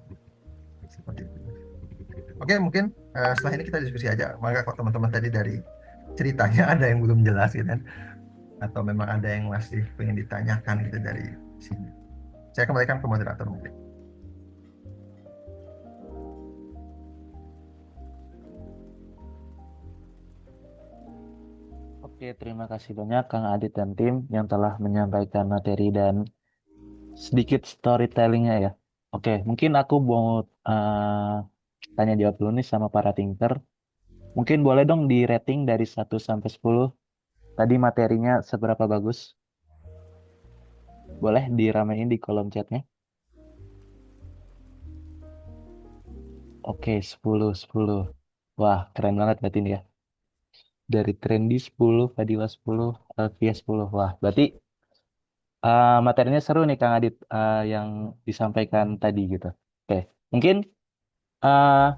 Seperti itu. Oke, mungkin setelah ini kita diskusi aja. Maka kalau teman-teman tadi dari ceritanya ada yang belum jelas gitu kan, atau memang ada yang masih pengen ditanyakan gitu dari sini. Saya kembalikan ke moderator mungkin. Oke, terima kasih banyak Kang Adit dan tim yang telah menyampaikan materi dan sedikit storytellingnya ya. Oke, mungkin aku mau tanya jawab dulu nih sama para thinker. Mungkin boleh dong di rating dari 1 sampai 10. Tadi materinya seberapa bagus? Boleh diramein di kolom chatnya. Oke, 10. Wah, keren banget berarti ini ya. Dari Trendy 10, Fadila 10, Alfia 10. Wah, berarti materinya seru nih Kang Adit yang disampaikan tadi gitu. Oke, mungkin uh,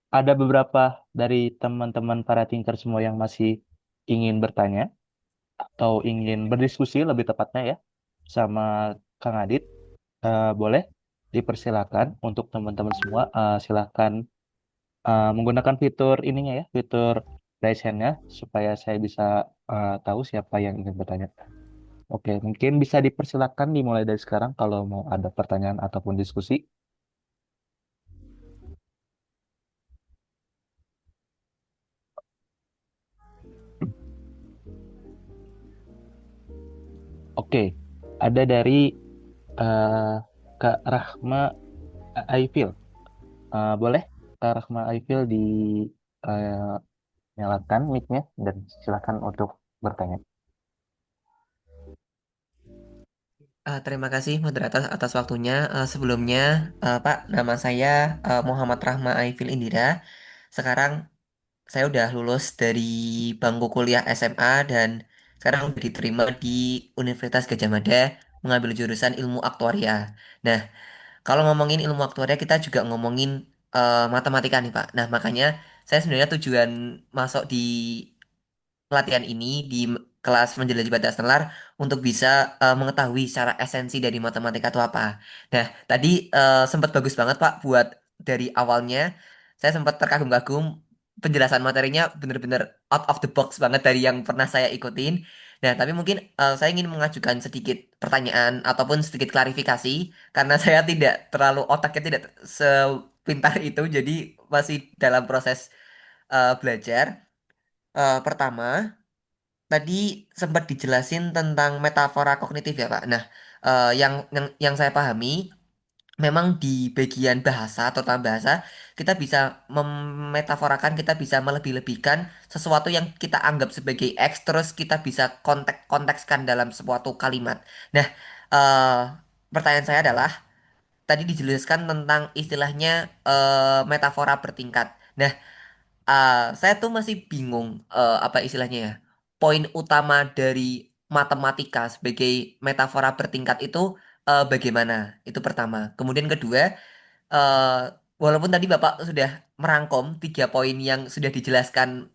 ada beberapa dari teman-teman para tinker semua yang masih ingin bertanya atau ingin berdiskusi lebih tepatnya ya sama Kang Adit, boleh dipersilakan untuk teman-teman semua, silakan menggunakan fitur ininya ya, fitur raise hand-nya supaya saya bisa tahu siapa yang ingin bertanya. Oke, mungkin bisa dipersilakan dimulai dari sekarang kalau mau ada pertanyaan ataupun diskusi. Oke, ada dari eh, Kak Rahma Aifil. Boleh Kak Rahma Aifil nyalakan mic-nya dan silakan untuk bertanya. Terima kasih moderator atas waktunya. Sebelumnya, Pak, nama saya Muhammad Rahma Aifil Indira. Sekarang saya udah lulus dari bangku kuliah SMA dan sekarang udah diterima di Universitas Gadjah Mada mengambil jurusan ilmu aktuaria. Nah, kalau ngomongin ilmu aktuaria kita juga ngomongin matematika nih, Pak. Nah, makanya saya sebenarnya tujuan masuk di pelatihan ini di kelas menjelajahi batas nalar untuk bisa mengetahui secara esensi dari matematika itu apa. Nah, tadi sempat bagus banget Pak buat dari awalnya saya sempat terkagum-kagum penjelasan materinya benar-benar out of the box banget dari yang pernah saya ikutin. Nah, tapi mungkin saya ingin mengajukan sedikit pertanyaan ataupun sedikit klarifikasi karena saya tidak terlalu otaknya tidak sepintar itu jadi masih dalam proses belajar. Pertama, tadi sempat dijelasin tentang metafora kognitif ya Pak. Nah, yang saya pahami memang di bagian bahasa, terutama bahasa, kita bisa memetaforakan, kita bisa melebih-lebihkan sesuatu yang kita anggap sebagai X, terus kita bisa kontekskan dalam suatu kalimat. Nah, eh, pertanyaan saya adalah tadi dijelaskan tentang istilahnya metafora bertingkat. Nah, saya tuh masih bingung apa istilahnya ya. Poin utama dari matematika sebagai metafora bertingkat itu bagaimana? Itu pertama. Kemudian kedua, eh, walaupun tadi Bapak sudah merangkum 3 poin yang sudah dijelaskan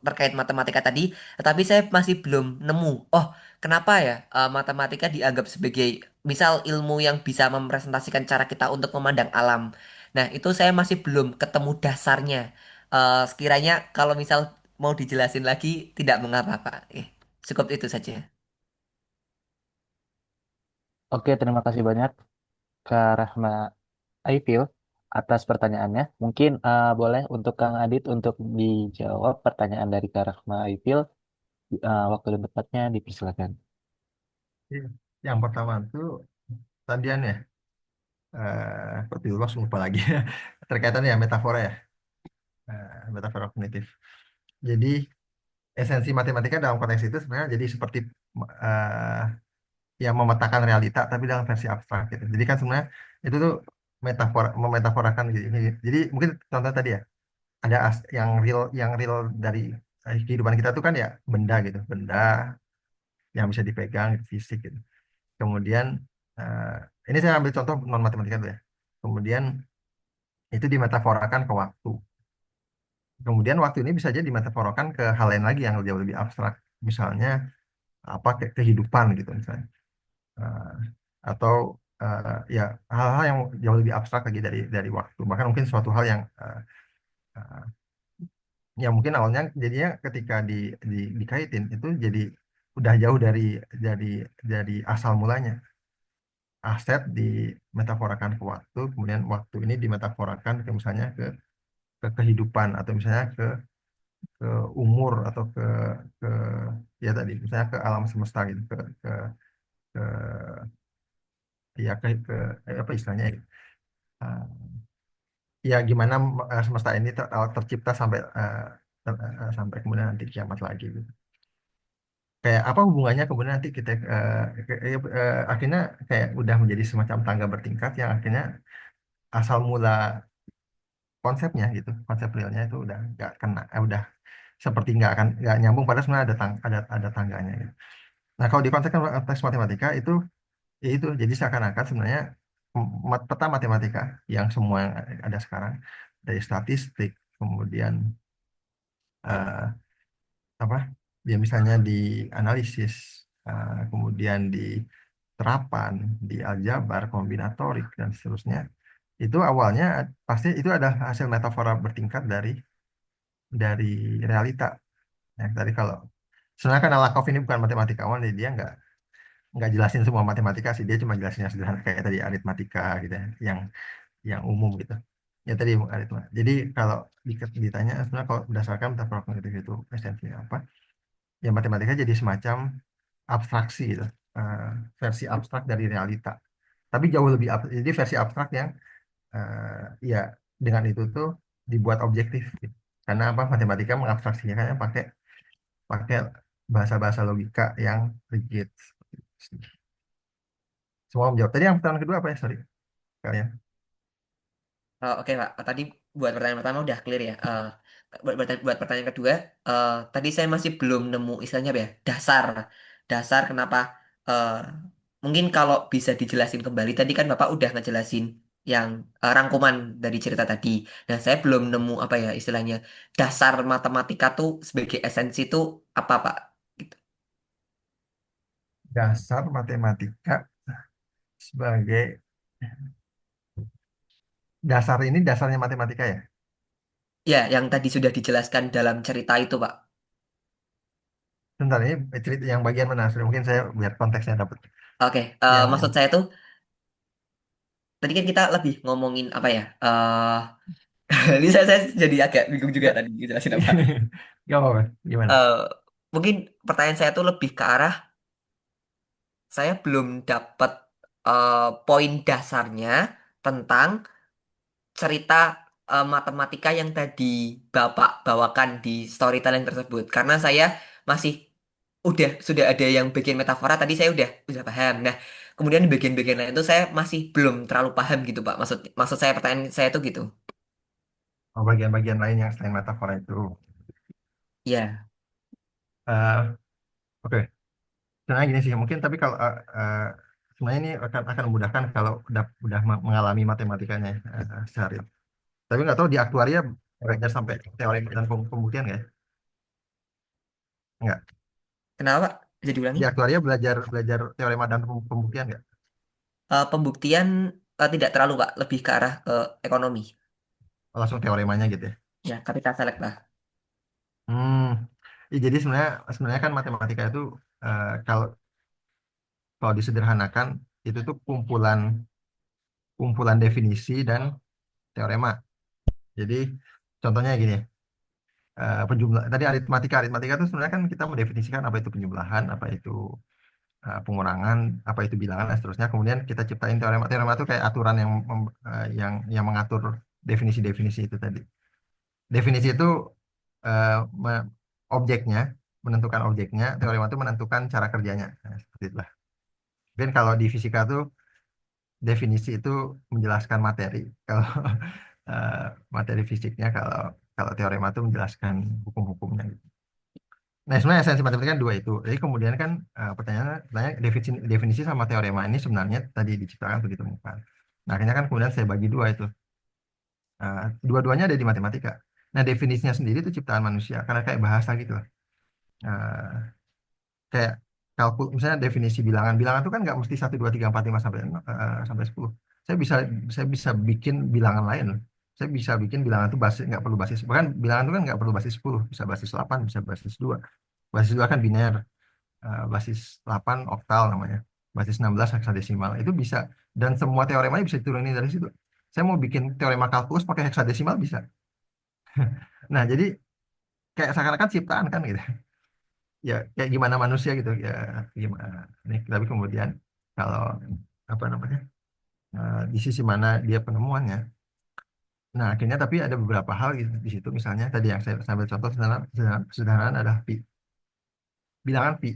terkait matematika tadi, tetapi saya masih belum nemu. Oh, kenapa ya matematika dianggap sebagai misal ilmu yang bisa merepresentasikan cara kita untuk memandang alam. Nah, itu saya masih belum ketemu dasarnya. Sekiranya kalau misal mau dijelasin lagi, tidak mengapa, Pak. Cukup itu saja. Oke, terima kasih banyak Kak Rahma Aifil atas pertanyaannya. Mungkin boleh untuk Kang Adit untuk dijawab pertanyaan dari Kak Rahma Aifil. Waktu dan tempatnya dipersilakan. Iya. Yang pertama tuh tadian ya, seperti dulu langsung lupa lagi. Terkaitan ya metafora ya, metafora kognitif. Jadi esensi matematika dalam konteks itu sebenarnya jadi seperti eh, yang memetakan realita tapi dalam versi abstrak gitu. Jadi kan sebenarnya itu tuh memetaforakan gitu. Jadi mungkin contoh tadi ya, ada yang real dari kehidupan kita tuh kan ya benda gitu, benda yang bisa dipegang gitu, fisik gitu. Kemudian eh, ini saya ambil contoh non matematika dulu ya. Kemudian itu dimetaforakan ke waktu. Kemudian waktu ini bisa jadi dimetaforakan ke hal lain lagi yang jauh lebih abstrak. Misalnya apa kayak kehidupan gitu misalnya. Eh, atau ya hal-hal yang jauh lebih abstrak lagi dari waktu. Bahkan mungkin suatu hal yang eh, ya mungkin awalnya jadinya ketika dikaitin itu jadi udah jauh dari dari asal mulanya. Aset dimetaforakan ke waktu, kemudian waktu ini dimetaforakan ke misalnya ke kehidupan atau misalnya ke umur atau ke ya tadi misalnya ke alam semesta gitu ke ya apa istilahnya ya, Uh, ya gimana semesta ini tercipta sampai kemudian nanti kiamat lagi gitu. Kayak apa hubungannya kemudian nanti kita akhirnya kayak udah menjadi semacam tangga bertingkat yang akhirnya asal mula konsepnya gitu, konsep realnya itu udah nggak kena, udah seperti nggak nyambung padahal sebenarnya ada tangganya gitu. Nah kalau di konteks matematika itu ya itu jadi seakan-akan sebenarnya peta matematika yang semua yang ada sekarang dari statistik, kemudian eh, apa dia misalnya di analisis, kemudian di terapan, di aljabar, kombinatorik dan seterusnya, itu awalnya pasti itu ada hasil metafora bertingkat dari realita. Ya, tadi kalau sebenarnya kan Lakoff ini bukan matematikawan, jadi dia nggak jelasin semua matematika sih, dia cuma jelasin yang sederhana kayak tadi aritmatika gitu ya, yang umum gitu. Ya tadi aritmatika. Jadi kalau ditanya sebenarnya kalau berdasarkan metafora kognitif itu esensinya apa? Ya matematika jadi semacam abstraksi gitu. Eh, versi abstrak dari realita. Tapi jauh lebih jadi versi abstrak yang ya dengan itu tuh dibuat objektif gitu. Karena apa? Matematika mengabstraksinya kan pakai pakai bahasa-bahasa logika yang rigid. Semua menjawab. Tadi yang pertanyaan kedua apa ya? Sorry, kalian. Oh, oke Pak. Tadi buat pertanyaan pertama udah clear ya. Buat pertanyaan kedua, tadi saya masih belum nemu istilahnya apa ya, dasar kenapa. eh, Mungkin kalau bisa dijelasin kembali. Tadi kan Bapak udah ngejelasin yang rangkuman dari cerita tadi. Nah, saya belum nemu apa ya istilahnya, dasar matematika tuh sebagai esensi tuh apa Pak? Gitu. Dasar matematika sebagai dasar ini dasarnya matematika ya. Ya, yang tadi sudah dijelaskan dalam cerita itu Pak. Sebentar ini cerita yang bagian mana? Sudah mungkin saya biar konteksnya dapat. Oke, maksud Yang saya tuh tadi kan kita lebih ngomongin apa ya? Ini saya jadi agak bingung juga enggak. tadi jelasin apa. Gak apa-apa. Gimana? Eh, Mungkin pertanyaan saya tuh lebih ke arah saya belum dapat poin dasarnya tentang cerita matematika yang tadi Bapak bawakan di storytelling tersebut. Karena saya masih sudah ada yang bagian metafora tadi saya udah paham. Nah, kemudian di bagian-bagian lain itu saya masih belum terlalu paham gitu, Pak. Maksud maksud saya pertanyaan saya tuh gitu. Oh, bagian-bagian lain yang selain metafora itu. Ya, Eh, Oke. Sebenarnya gini sih, mungkin tapi kalau sebenarnya ini akan memudahkan kalau udah mengalami matematikanya sehari. Tapi nggak tahu di aktuaria belajar sampai teori dan pembuktian nggak ya? Nggak. kenapa, Pak? Bisa diulangi? Di aktuaria belajar belajar teorema dan pembuktian nggak? Pembuktian tidak terlalu Pak, lebih ke arah ke ekonomi. Oh, langsung teoremanya gitu ya. Ya, kapital select lah. Hmm. Ya, jadi sebenarnya sebenarnya kan matematika itu kalau kalau disederhanakan itu tuh kumpulan kumpulan definisi dan teorema. Jadi contohnya gini, penjumlah tadi aritmatika itu sebenarnya kan kita mendefinisikan apa itu penjumlahan, apa itu pengurangan, apa itu bilangan dan seterusnya. Kemudian kita ciptain teorema. Teorema itu kayak aturan yang mengatur definisi-definisi itu tadi. Definisi itu eh, me- objeknya, menentukan objeknya. Teorema itu menentukan cara kerjanya. Nah, seperti itulah. Mungkin kalau di fisika tuh definisi itu menjelaskan materi. Kalau eh, materi fisiknya, kalau kalau teorema itu menjelaskan hukum-hukumnya gitu. Nah, sebenarnya esensi matematika kan dua itu. Jadi kemudian kan pertanyaannya definisi sama teorema ini sebenarnya tadi diciptakan atau ditemukan. Nah, akhirnya kan kemudian saya bagi dua itu. Dua-duanya ada di matematika. Nah, definisinya sendiri itu ciptaan manusia karena kayak bahasa gitu lah. Eh, Kayak misalnya definisi bilangan. Bilangan itu kan nggak mesti 1, 2, 3, 4, 5 sampai 10. Saya bisa saya bisa bikin bilangan lain loh. Saya bisa bikin bilangan itu basis nggak perlu basis. Bahkan bilangan itu kan nggak perlu basis 10, bisa basis 8, bisa basis 2. Basis 2 kan biner. Basis 8 oktal namanya, basis 16 heksadesimal itu bisa, dan semua teoremanya bisa diturunin dari situ. Saya mau bikin teorema kalkulus pakai heksadesimal bisa. Nah, jadi kayak seakan-akan ciptaan kan gitu. Ya kayak gimana manusia gitu ya, gimana nih, tapi kemudian kalau apa namanya, di sisi mana dia penemuannya. Nah, akhirnya tapi ada beberapa hal gitu di situ, misalnya tadi yang saya sambil contoh sederhana adalah pi. Bilangan pi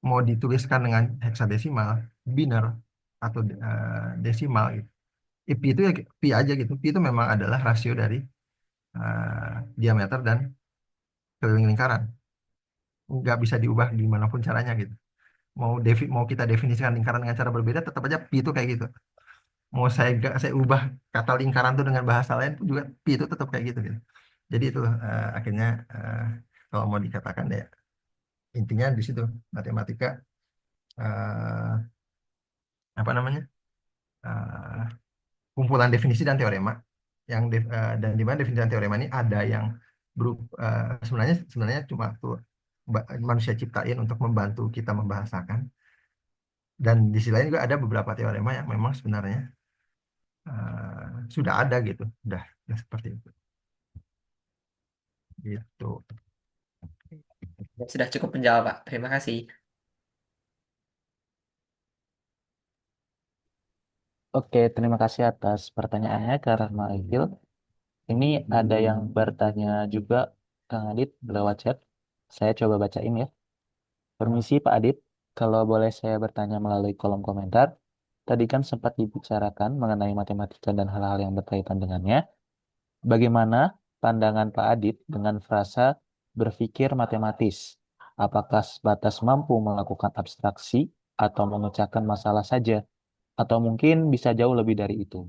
mau dituliskan dengan heksadesimal, biner, atau desimal gitu. Pi itu ya pi aja gitu. Pi itu memang adalah rasio dari diameter dan keliling lingkaran. Nggak bisa diubah gimana pun caranya gitu. Mau kita definisikan lingkaran dengan cara berbeda, tetap aja pi itu kayak gitu. mau saya ubah kata lingkaran tuh dengan bahasa lain pun juga pi itu tetap kayak gitu gitu. Jadi itu akhirnya eh, kalau mau dikatakan ya intinya di situ matematika eh, apa namanya eh, kumpulan definisi dan teorema dan di mana definisi dan teorema ini ada yang sebenarnya sebenarnya cuma tuh manusia ciptain untuk membantu kita membahasakan, dan di sisi lain juga ada beberapa teorema yang memang sebenarnya sudah ada gitu, udah seperti itu gitu. Sudah cukup menjawab, Pak. Terima kasih. Oke, terima kasih atas pertanyaannya Kak Rahma Aifil. Ini ada yang bertanya juga Kang Adit lewat chat. Saya coba bacain ya. Permisi Pak Adit, kalau boleh saya bertanya melalui kolom komentar. Tadi kan sempat dibicarakan mengenai matematika dan hal-hal yang berkaitan dengannya. Bagaimana pandangan Pak Adit dengan frasa berpikir matematis? Apakah sebatas mampu melakukan abstraksi atau memecahkan masalah saja? Atau mungkin bisa jauh lebih dari itu?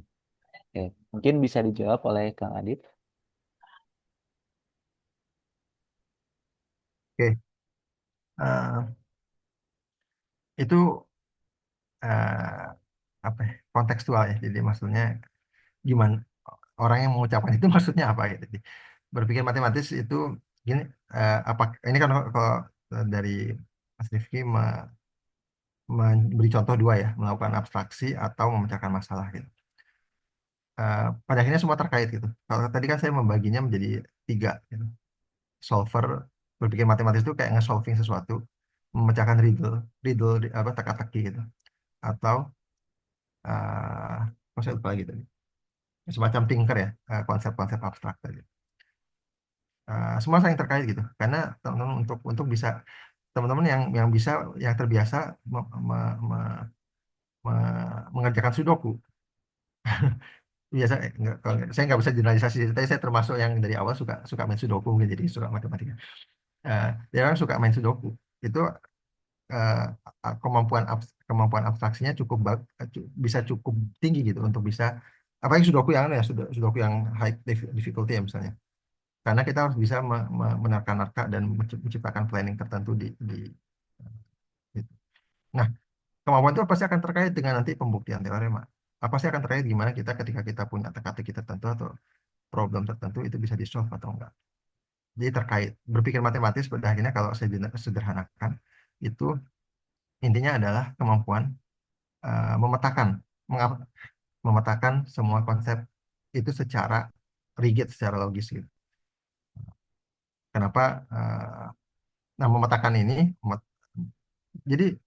Oke, mungkin bisa dijawab oleh Kang Adit. Oke, eh, itu eh, apa ya, kontekstual ya. Jadi maksudnya gimana orang yang mengucapkan itu maksudnya apa gitu. Jadi, berpikir matematis itu gini, apa ini kan kalau dari Mas Rifki memberi contoh dua ya, melakukan abstraksi atau memecahkan masalah gitu. Pada akhirnya semua terkait gitu. Kalau tadi kan saya membaginya menjadi tiga gitu. Solver, berpikir matematis itu kayak nge-solving sesuatu, memecahkan riddle, apa teka-teki gitu. Atau apa saya lupa lagi tadi. Semacam thinker ya, konsep-konsep abstrak tadi. Semua saling terkait gitu. Karena teman-teman untuk bisa teman-teman yang bisa yang terbiasa mengerjakan sudoku biasa saya nggak bisa generalisasi, tapi saya termasuk yang dari awal suka suka main sudoku mungkin jadi suka matematika. Dia orang suka main sudoku itu eh, kemampuan abstraksinya bisa cukup tinggi gitu untuk bisa apalagi sudoku yang ya sudoku yang high difficulty ya misalnya, karena kita harus bisa menerka-nerka dan menciptakan planning tertentu di gitu. Nah, kemampuan itu pasti akan terkait dengan nanti pembuktian teorema. Apa sih akan terkait gimana kita ketika kita punya teka-teki tertentu atau problem tertentu itu bisa di-solve atau enggak. Jadi terkait berpikir matematis pada akhirnya kalau saya sederhanakan itu intinya adalah kemampuan memetakan memetakan semua konsep itu secara rigid, secara logis gitu. Kenapa? Nah, memetakan ini, jadi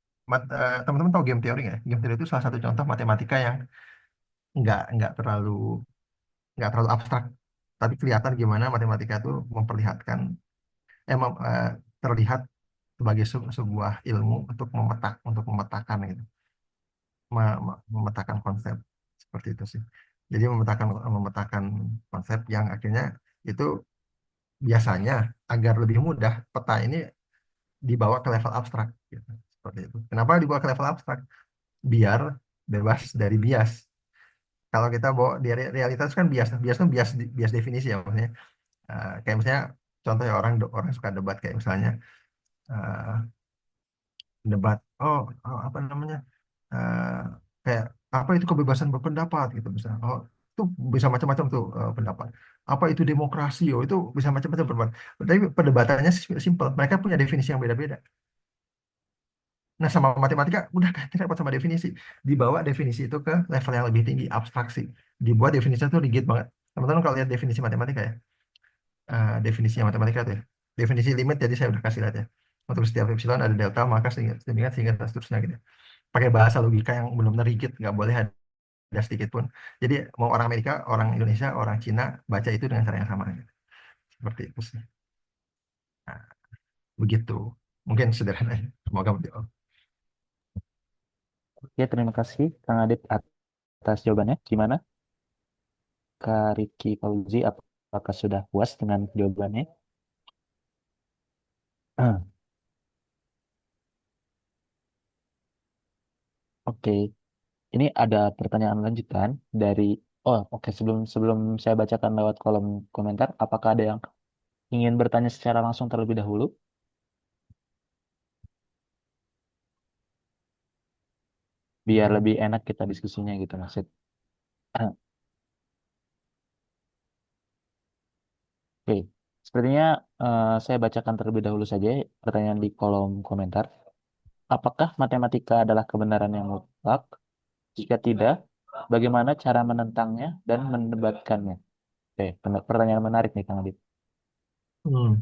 teman-teman tahu game teori nggak? Game teori itu salah satu contoh matematika yang nggak terlalu abstrak, tapi kelihatan gimana matematika itu memperlihatkan terlihat sebagai sebuah ilmu untuk memetakan gitu, memetakan konsep seperti itu sih. Jadi memetakan memetakan konsep yang akhirnya itu biasanya agar lebih mudah peta ini dibawa ke level abstrak gitu. Seperti itu. Kenapa dibawa ke level abstrak? Biar bebas dari bias. Kalau kita bawa di realitas kan bias, bias itu bias definisi ya maksudnya. Kayak misalnya contoh ya orang orang suka debat kayak misalnya eh, debat apa namanya eh, kayak apa itu kebebasan berpendapat gitu misalnya, itu bisa macam-macam tuh pendapat, apa itu demokrasi, itu bisa macam-macam pendapat, tapi perdebatannya simpel, mereka punya definisi yang beda-beda. Nah, sama matematika udah kan dapat sama definisi, dibawa definisi itu ke level yang lebih tinggi, abstraksi, dibuat definisinya tuh rigid banget. Teman-teman kalau lihat definisi matematika ya, definisinya matematika tuh ya, definisi limit jadi saya udah kasih lihat ya, untuk setiap epsilon ada delta maka sehingga dan seterusnya gitu, pakai bahasa logika yang benar-benar rigid, nggak boleh ada sedikit pun. Jadi mau orang Amerika, orang Indonesia, orang Cina baca itu dengan cara yang sama gitu. Seperti itu sih. Nah, begitu. Mungkin sederhananya. Semoga menjawab. Oke, terima kasih Kang Adit atas jawabannya. Gimana Kak Rifki Fauzi, apakah sudah puas dengan jawabannya? Oke, ini ada pertanyaan lanjutan dari. Oh, oke. Sebelum sebelum saya bacakan lewat kolom komentar, apakah ada yang ingin bertanya secara langsung terlebih dahulu? Biar lebih enak kita diskusinya gitu maksud. Oke, sepertinya saya bacakan terlebih dahulu saja pertanyaan di kolom komentar. Apakah matematika adalah kebenaran yang mutlak? Jika tidak, bagaimana cara menentangnya dan mendebatkannya? Oke, pertanyaan menarik nih Kang Adit. Hmm.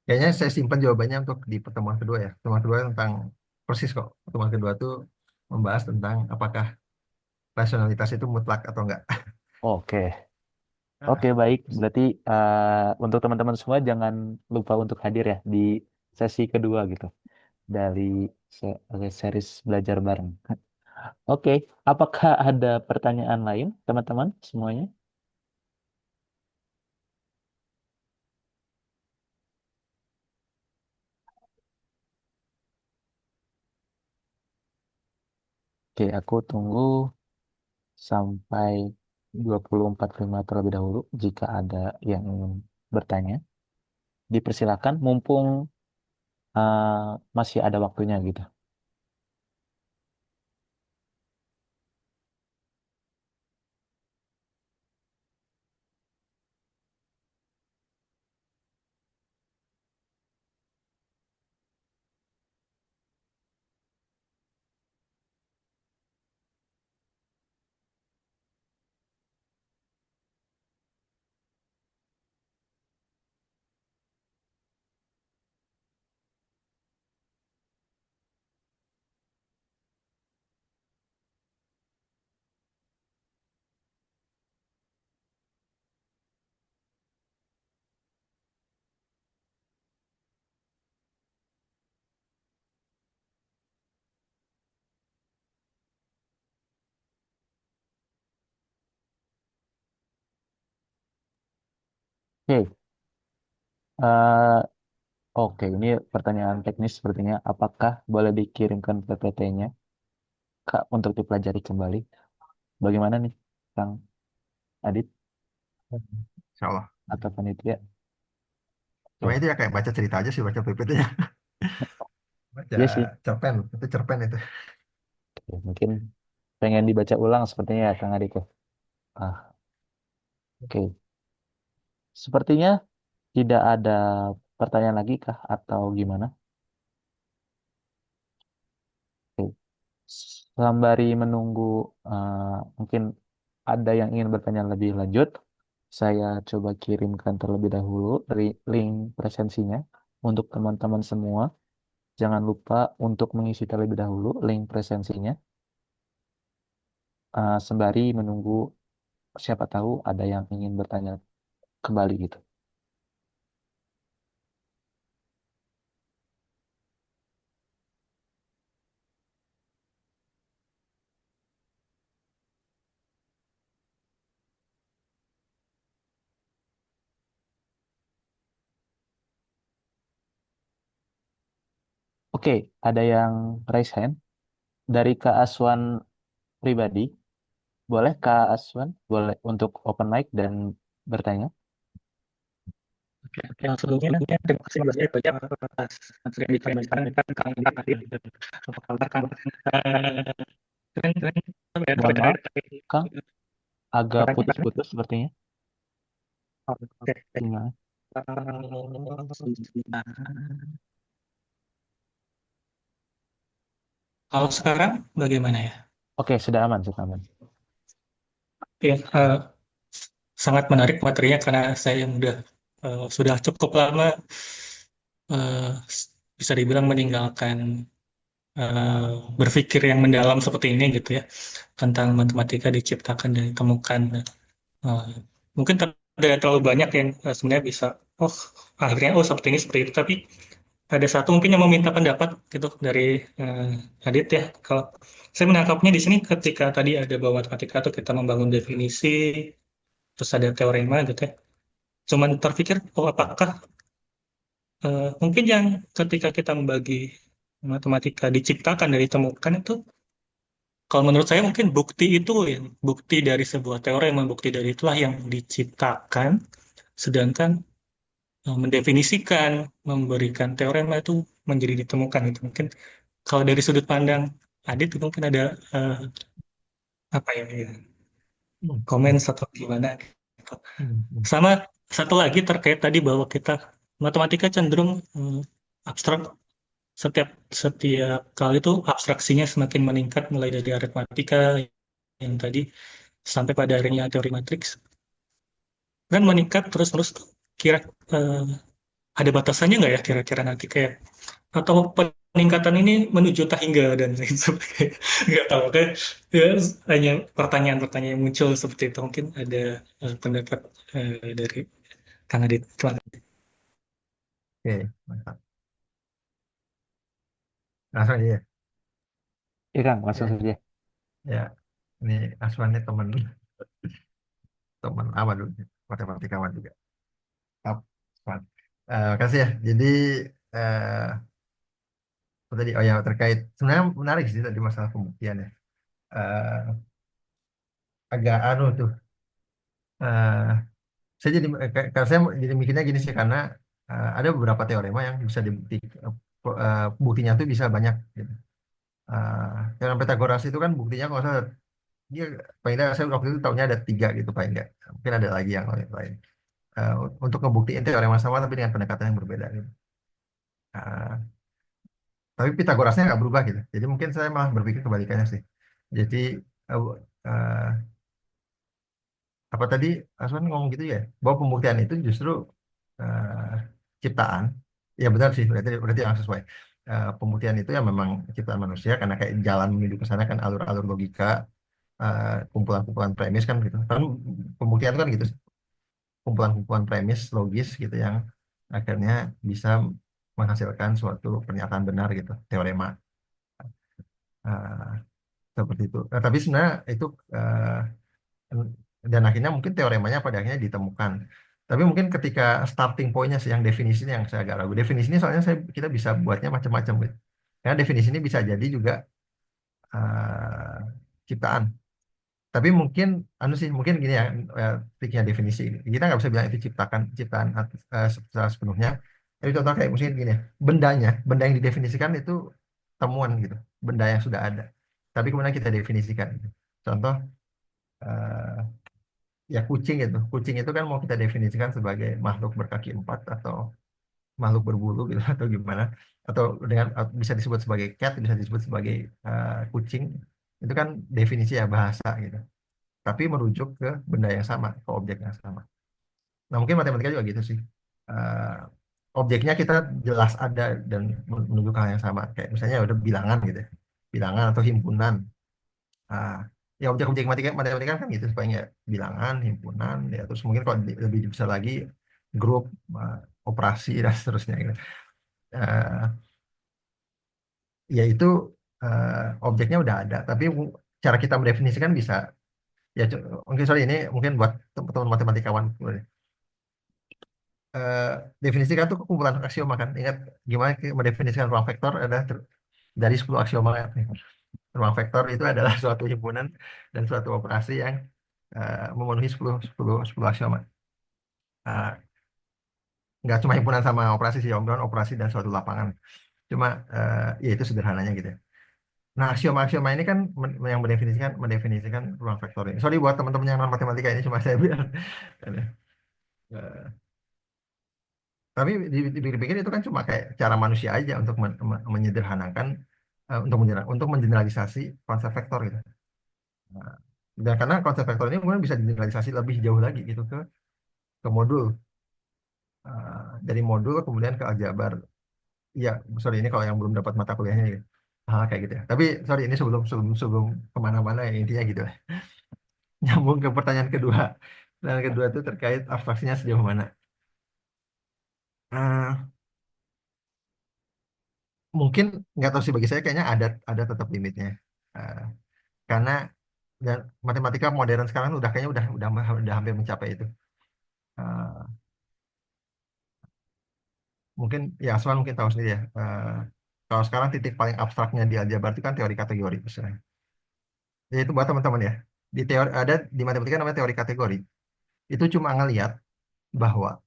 Kayaknya saya simpan jawabannya untuk di pertemuan kedua ya. Pertemuan kedua tentang persis kok. Pertemuan kedua tuh membahas tentang apakah rasionalitas itu mutlak atau enggak. Oke, oke Nah, baik. Berarti untuk teman-teman semua jangan lupa untuk hadir ya di sesi kedua gitu dari series belajar bareng. Oke, apakah ada pertanyaan lain teman-teman semuanya? Oke, aku tunggu sampai 24.5 terlebih dahulu. Jika ada yang ingin bertanya, dipersilakan mumpung masih ada waktunya gitu. Oke, eh, oke, ini pertanyaan teknis sepertinya. Apakah boleh dikirimkan PPT-nya Kak untuk dipelajari kembali? Bagaimana nih, Kang Adit insya Allah. atau panitia? Cuma Oke, itu ya kayak baca cerita aja sih baca PPT-nya. Baca iya sih. cerpen, itu cerpen itu. Oke, mungkin pengen dibaca ulang sepertinya ya, Kang Adit ya. Ah, oke. Sepertinya tidak ada pertanyaan lagi kah atau gimana? Oke. Sembari menunggu mungkin ada yang ingin bertanya lebih lanjut, saya coba kirimkan terlebih dahulu link presensinya untuk teman-teman semua. Jangan lupa untuk mengisi terlebih dahulu link presensinya sembari menunggu siapa tahu ada yang ingin bertanya kembali gitu. Oke, ada yang raise hand dari Kak Aswan pribadi. Boleh Kak Aswan, boleh untuk open mic dan bertanya. Oke, oke. Yang sebelumnya terima kasih Mas Eko ya atas materi yang disampaikan kan Kang Adit. Apa kabar Kang? Keren keren. Ya, Mohon dapat maaf, dari Kang, agak pertanyaan. putus-putus sepertinya. Oke. Gimana? Sebentar. Kalau sekarang bagaimana ya? Oke, sudah aman, sudah aman. Ya, sangat menarik materinya karena saya sudah cukup lama eh, bisa dibilang meninggalkan eh, berpikir yang mendalam seperti ini gitu ya tentang matematika diciptakan dan ditemukan. Eh, Mungkin tidak terlalu banyak yang sebenarnya bisa oh akhirnya seperti ini seperti itu tapi ada satu mungkin yang meminta pendapat gitu dari Adit ya. Kalau saya menangkapnya di sini ketika tadi ada bahwa matematika itu kita membangun definisi terus ada teorema gitu ya. Cuman terpikir oh apakah mungkin yang ketika kita membagi matematika diciptakan dan ditemukan itu kalau menurut saya mungkin bukti itu ya, bukti dari sebuah teorema, bukti dari itulah yang diciptakan, sedangkan mendefinisikan, memberikan teorema itu menjadi ditemukan itu. Mungkin kalau dari sudut pandang Adit itu mungkin ada apa ya, Hmm, komen atau gimana gitu. hmm. Sama satu lagi terkait tadi bahwa kita matematika cenderung abstrak, setiap setiap kali itu abstraksinya semakin meningkat mulai dari aritmatika yang tadi sampai pada akhirnya teori matriks kan meningkat terus-terus. Kira eh, ada batasannya nggak ya kira-kira nanti kayak atau peningkatan ini menuju tak hingga dan lain sebagainya, nggak tahu kan ya, hanya pertanyaan-pertanyaan yang muncul seperti itu. Mungkin ada pendapat dari Kang Adit. Terima kasih. Oke, mantap. Langsung aja ya. Iya Kang, langsung Oke, saja. ya. Ini Aswan ini teman teman apa dulu? Matematikawan juga. Up, Aswan. Makasih ya. Jadi eh apa tadi oh ya terkait sebenarnya menarik sih tadi masalah pembuktian ya. Eh, agak anu tuh. eh saya jadi karena saya jadi mikirnya gini sih karena ada beberapa teorema yang bisa dibuktikan buktinya tuh bisa banyak gitu. Teorema Pythagoras itu kan buktinya kalau saya dia paling tidak saya waktu itu tahunya ada tiga gitu paling enggak. Mungkin ada lagi yang lain. Eh, untuk ngebuktiin teorema sama tapi dengan pendekatan yang berbeda gitu. Eh, tapi Pythagorasnya nggak berubah gitu. Jadi mungkin saya malah berpikir kebalikannya sih. Jadi eh, eh, apa tadi Aswan ngomong gitu ya bahwa pembuktian itu justru eh, ciptaan. Ya benar sih berarti berarti yang sesuai. Pembuktian itu ya memang ciptaan manusia karena kayak jalan menuju ke sana kan alur-alur logika, kumpulan-kumpulan premis kan gitu. Kan pembuktian itu kan gitu, kumpulan-kumpulan premis logis gitu yang akhirnya bisa menghasilkan suatu pernyataan benar gitu, teorema. Eh, seperti itu. Tapi sebenarnya itu dan akhirnya mungkin teoremanya pada akhirnya ditemukan. Tapi mungkin ketika starting pointnya sih yang definisinya yang saya agak ragu. Definisi ini soalnya kita bisa buatnya macam-macam gitu. Karena definisi ini bisa jadi juga eh, ciptaan. Tapi mungkin anu sih mungkin gini ya triknya definisi ini. Kita nggak bisa bilang itu ciptaan secara sepenuhnya. Tapi contoh kayak mungkin gini ya, benda yang didefinisikan itu temuan gitu, benda yang sudah ada. Tapi kemudian kita definisikan. Gitu. Contoh eh, ya kucing itu kan mau kita definisikan sebagai makhluk berkaki empat atau makhluk berbulu gitu atau gimana atau bisa disebut sebagai cat bisa disebut sebagai kucing itu kan definisi ya bahasa gitu tapi merujuk ke benda yang sama ke objek yang sama. Nah mungkin matematika juga gitu sih. Eh, objeknya kita jelas ada dan menunjuk hal yang sama kayak misalnya ya udah bilangan gitu ya. Bilangan atau himpunan. Ah, ya objek-objek matematika kan gitu supaya ya bilangan, himpunan, ya terus mungkin kalau lebih besar lagi grup, ah, operasi dan seterusnya gitu. Eh, ya itu objeknya udah ada, tapi cara kita mendefinisikan bisa ya mungkin sorry ini mungkin buat teman-teman matematikawan eh, definisikan tuh kumpulan aksioma kan. Ingat gimana mendefinisikan ruang vektor ada dari 10 aksioma kan. Ruang vektor itu adalah suatu himpunan dan suatu operasi yang memenuhi 10 aksioma. Ah, nggak cuma himpunan sama operasi sih, himpunan operasi dan suatu lapangan. Cuma ya itu sederhananya gitu ya. Nah, aksioma-aksioma ini kan yang mendefinisikan ruang vektor ini. Sorry buat teman-teman yang non matematika ini cuma saya biar. Eh, tapi dipikir-pikir itu kan cuma kayak cara manusia aja untuk menyederhanakan untuk mengeneralisasi konsep vektor gitu. Nah, dan karena konsep vektor ini kemudian bisa digeneralisasi lebih jauh lagi gitu ke modul. Dari modul kemudian ke aljabar. Iya, sorry ini kalau yang belum dapat mata kuliahnya ya. Kayak gitu ya. Tapi sorry ini sebelum sebelum sebelum kemana-mana ya intinya gitu lah. Nyambung ke pertanyaan kedua. Dan kedua itu terkait abstraksinya sejauh mana. Eh, mungkin nggak tahu sih bagi saya kayaknya ada tetap limitnya. Eh, karena dan matematika modern sekarang udah kayaknya udah hampir mencapai itu. Eh, mungkin ya Aswan mungkin tahu sendiri ya. Kalau sekarang titik paling abstraknya di aljabar itu kan teori kategori misalnya. Ya, itu buat teman-teman ya. Di teori ada di matematika namanya teori kategori. Itu cuma ngelihat bahwa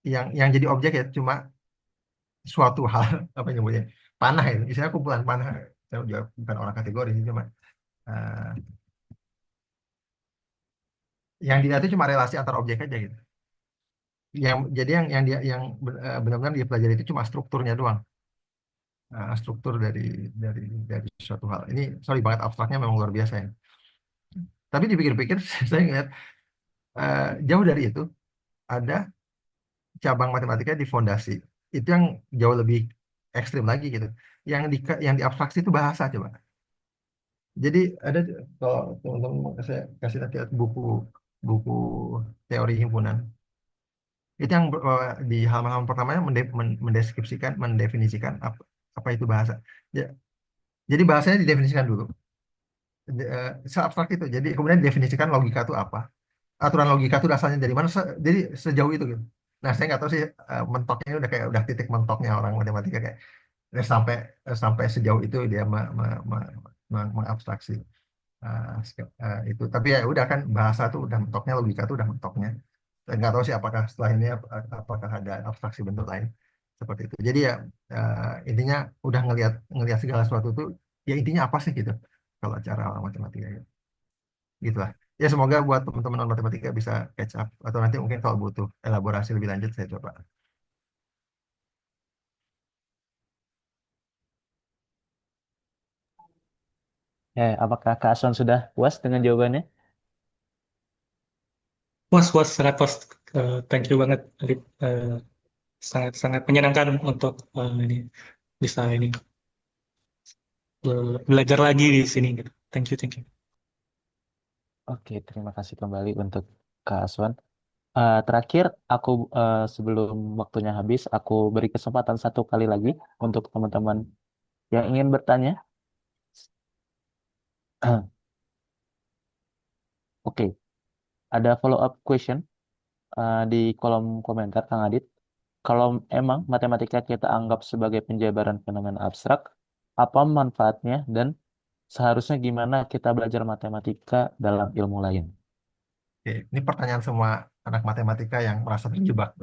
yang jadi objek ya cuma suatu hal apa nyebutnya panah itu. Misalnya kumpulan panah. Saya juga bukan orang kategori sih cuma eh, yang dilihat itu cuma relasi antar objek aja gitu. Jadi yang dia yang benar-benar dia pelajari itu cuma strukturnya doang. Struktur dari suatu hal. Ini sorry banget abstraknya memang luar biasa ya. Tapi dipikir-pikir saya ngeliat jauh dari itu ada cabang matematika di fondasi. Itu yang jauh lebih ekstrim lagi gitu. Yang di abstraksi itu bahasa coba. Jadi ada kalau teman-teman saya kasih nanti buku buku teori himpunan. Itu yang di halaman pertamanya mendeskripsikan, mendefinisikan apa itu bahasa. Ya, jadi bahasanya didefinisikan dulu. Seabstrak itu. Jadi kemudian didefinisikan logika itu apa. Aturan logika itu dasarnya dari mana. Jadi sejauh itu gitu. Nah, saya nggak tahu sih mentoknya udah kayak udah titik mentoknya orang matematika kayak sampai sampai sejauh itu dia mengabstraksi itu. Tapi ya udah kan bahasa tuh udah mentoknya, logika tuh udah mentoknya. Saya nggak tahu sih apakah setelah ini apakah ada abstraksi bentuk lain seperti itu. Jadi ya intinya udah ngelihat ngelihat segala sesuatu itu ya intinya apa sih gitu kalau cara orang matematika ya. Gitulah. Ya semoga buat teman-teman non matematika bisa catch up atau nanti mungkin kalau butuh elaborasi lebih lanjut saya coba. Apakah Kak Aswan sudah puas dengan jawabannya? Puas, puas, sangat puas. Thank you banget, Adit. Sangat sangat menyenangkan untuk ini bisa ini belajar lagi di sini gitu. Thank you, thank you. Oke, terima kasih kembali untuk Kak Aswan. Terakhir, aku sebelum waktunya habis, aku beri kesempatan satu kali lagi untuk teman-teman yang ingin bertanya. Oke, ada follow up question di kolom komentar, Kang Adit. Kalau emang matematika kita anggap sebagai penjabaran fenomena abstrak, apa manfaatnya dan seharusnya gimana kita belajar matematika dalam ilmu lain? Oke, ini pertanyaan semua anak matematika yang merasa terjebak.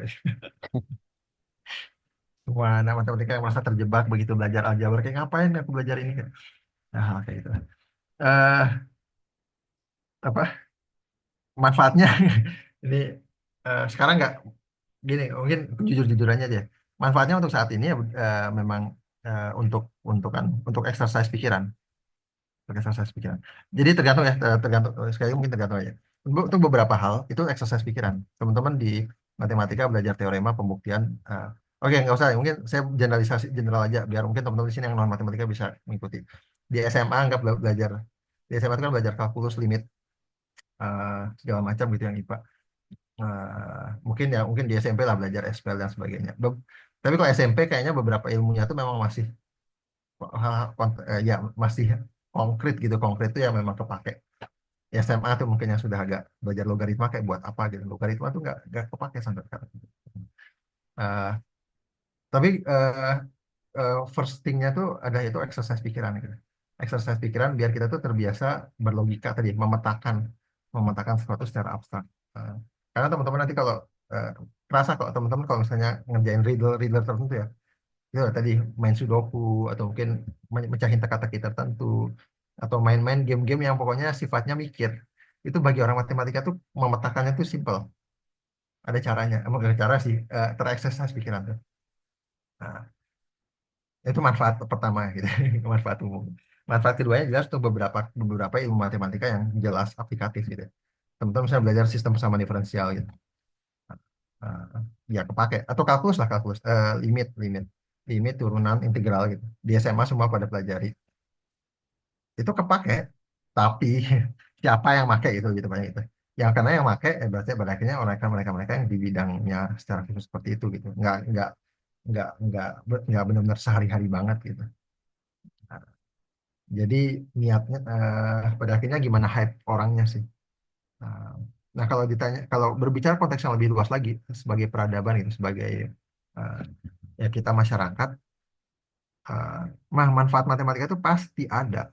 Semua anak matematika yang merasa terjebak begitu belajar aljabar kayak ngapain aku belajar ini kan. Nah, kayak gitu. Eh apa manfaatnya ini sekarang nggak gini mungkin jujur-jujurannya aja manfaatnya untuk saat ini ya memang untuk exercise pikiran untuk exercise pikiran jadi tergantung ya tergantung sekali lagi mungkin tergantung aja untuk beberapa hal itu exercise pikiran teman-teman di matematika belajar teorema pembuktian oke nggak usah mungkin saya generalisasi general aja biar mungkin teman-teman di sini yang non matematika bisa mengikuti di SMA anggap belajar di SMA itu kan belajar kalkulus limit segala macam gitu yang IPA. Mungkin di SMP lah belajar SPL dan sebagainya. Tapi kalau SMP kayaknya beberapa ilmunya tuh memang masih ya masih konkret gitu. Konkret tuh ya memang kepake. Ya, SMA tuh mungkin yang sudah agak belajar logaritma kayak buat apa gitu. Logaritma tuh nggak kepake sampai sekarang. Eh, tapi first thing-nya tuh ada itu exercise pikiran gitu. Exercise pikiran biar kita tuh terbiasa berlogika tadi, memetakan sesuatu secara abstrak. Eh, karena teman-teman nanti kalau eh, kerasa kalau teman-teman kalau misalnya ngerjain riddle tertentu ya, itu tadi main sudoku atau mungkin mecahin teka-teki tertentu atau main-main game-game yang pokoknya sifatnya mikir. Itu bagi orang matematika tuh memetakannya tuh simple. Ada caranya, emang gak ada cara sih, tereksersis pikiran tuh. Nah, itu manfaat pertama gitu, manfaat umum. Manfaat keduanya jelas untuk beberapa beberapa ilmu matematika yang jelas aplikatif gitu. Teman-teman bisa belajar sistem persamaan diferensial gitu. Nah, ya kepake atau kalkulus lah kalkulus limit limit limit turunan integral gitu. Di SMA semua pada pelajari. Itu kepake, tapi siapa yang make itu gitu banyak itu. Yang karena yang make berarti pada akhirnya mereka yang di bidangnya secara khusus seperti itu gitu. Nggak benar-benar sehari-hari banget gitu. Nah, jadi niatnya pada akhirnya gimana hype orangnya sih. Nah, nah, kalau ditanya, kalau berbicara konteks yang lebih luas lagi sebagai peradaban itu sebagai eh, ya kita masyarakat, eh, manfaat matematika itu pasti ada.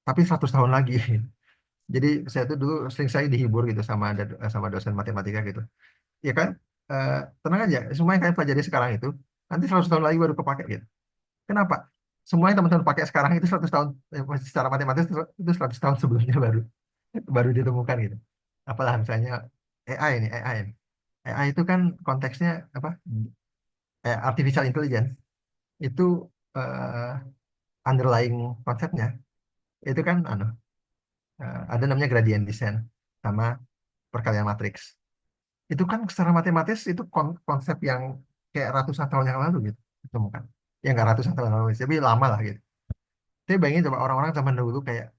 tapi 100 tahun lagi. Jadi saya tuh dulu sering saya dihibur gitu sama dosen matematika gitu. Ya kan, eh, tenang aja, semua yang kalian pelajari sekarang itu nanti 100 tahun lagi baru kepake gitu. Kenapa? Semua yang teman-teman pakai sekarang itu 100 tahun, secara matematis itu 100 tahun sebelumnya baru baru ditemukan gitu. Apalah misalnya AI ini, AI ini. AI itu kan konteksnya apa? Artificial intelligence itu eh, underlying konsepnya itu kan ada namanya gradient descent sama perkalian matriks. Itu kan secara matematis itu konsep yang kayak ratusan tahun yang lalu gitu ditemukan. Ya nggak ratusan tahun yang lalu, tapi lama lah gitu. Tapi bayangin coba orang-orang zaman dahulu kayak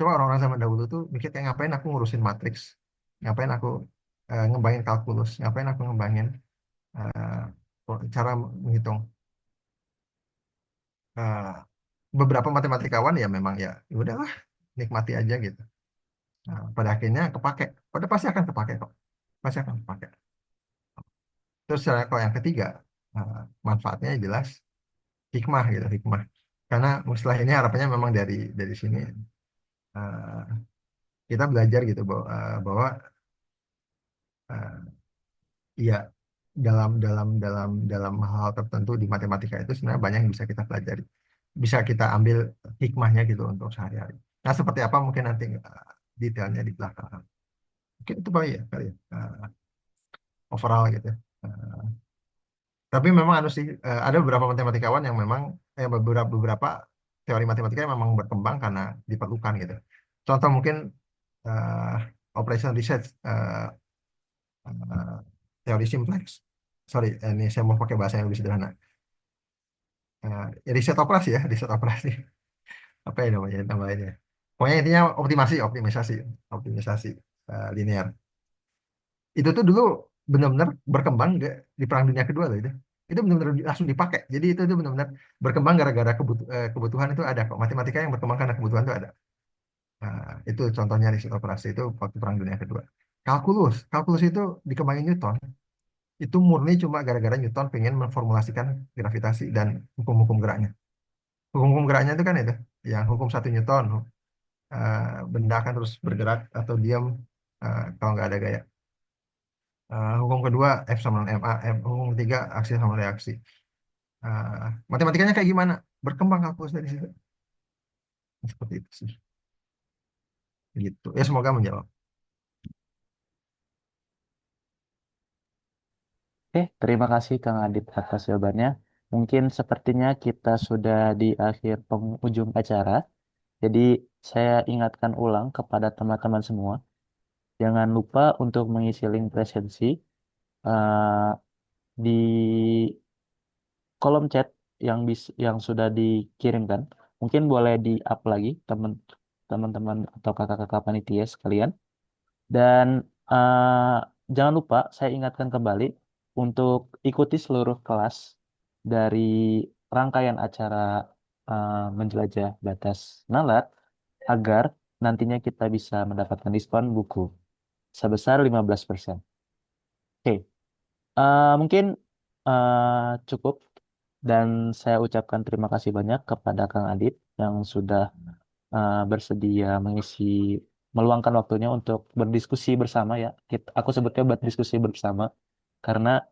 coba orang-orang zaman dahulu tuh mikir kayak ngapain aku ngurusin matriks, ngapain aku ngembangin kalkulus, ngapain aku ngembangin cara menghitung. Eh, Beberapa matematikawan ya memang ya udahlah nikmati aja gitu. Nah, pada akhirnya kepake, pada pasti akan kepake kok, pasti akan kepake. Terus kalau yang ketiga, eh, manfaatnya jelas hikmah gitu, hikmah. Karena istilah ini harapannya memang dari sini eh, kita belajar gitu bahwa eh, ya dalam hal tertentu di matematika itu sebenarnya banyak yang bisa kita pelajari, bisa kita ambil hikmahnya gitu untuk sehari-hari. Nah, seperti apa mungkin nanti detailnya di belakang. Mungkin itu Pak ya kali ya, overall gitu ya. Tapi memang harus sih ada beberapa matematikawan yang memang beberapa teori matematika yang memang berkembang karena diperlukan gitu. Contoh mungkin eh, operation research, eh, teori simplex. Sorry, ini saya mau pakai bahasa yang lebih sederhana. Riset operasi ya, riset operasi. Apa ya namanya namanya? Pokoknya intinya optimisasi, optimisasi linear. Itu tuh dulu benar-benar berkembang di Perang Dunia Kedua loh itu. Itu benar-benar langsung dipakai. Jadi itu benar-benar berkembang gara-gara kebutuhan itu ada kok. Matematika yang berkembang karena kebutuhan itu ada. Nah, itu contohnya riset operasi itu waktu Perang Dunia Kedua. Kalkulus itu dikembangin Newton. Itu murni cuma gara-gara Newton pengen memformulasikan gravitasi dan hukum-hukum geraknya. Hukum-hukum geraknya itu kan itu, yang hukum satu Newton, benda akan terus bergerak atau diam kalau nggak ada gaya. Hukum kedua F sama dengan ma, hukum ketiga aksi sama reaksi. Matematikanya kayak gimana? Berkembang kalkulus dari situ. Seperti itu sih. Gitu. Ya semoga menjawab. Oke, terima kasih Kang Adit atas jawabannya. Mungkin sepertinya kita sudah di akhir penghujung acara. Jadi saya ingatkan ulang kepada teman-teman semua, jangan lupa untuk mengisi link presensi eh, di kolom chat yang sudah dikirimkan. Mungkin boleh di-up lagi teman-teman atau kakak-kakak panitia sekalian. Dan eh, jangan lupa saya ingatkan kembali untuk ikuti seluruh kelas dari rangkaian acara menjelajah batas nalar agar nantinya kita bisa mendapatkan diskon buku sebesar 15%. Oke, mungkin cukup dan saya ucapkan terima kasih banyak kepada Kang Adit yang sudah bersedia meluangkan waktunya untuk berdiskusi bersama ya. Aku sebutnya berdiskusi bersama karena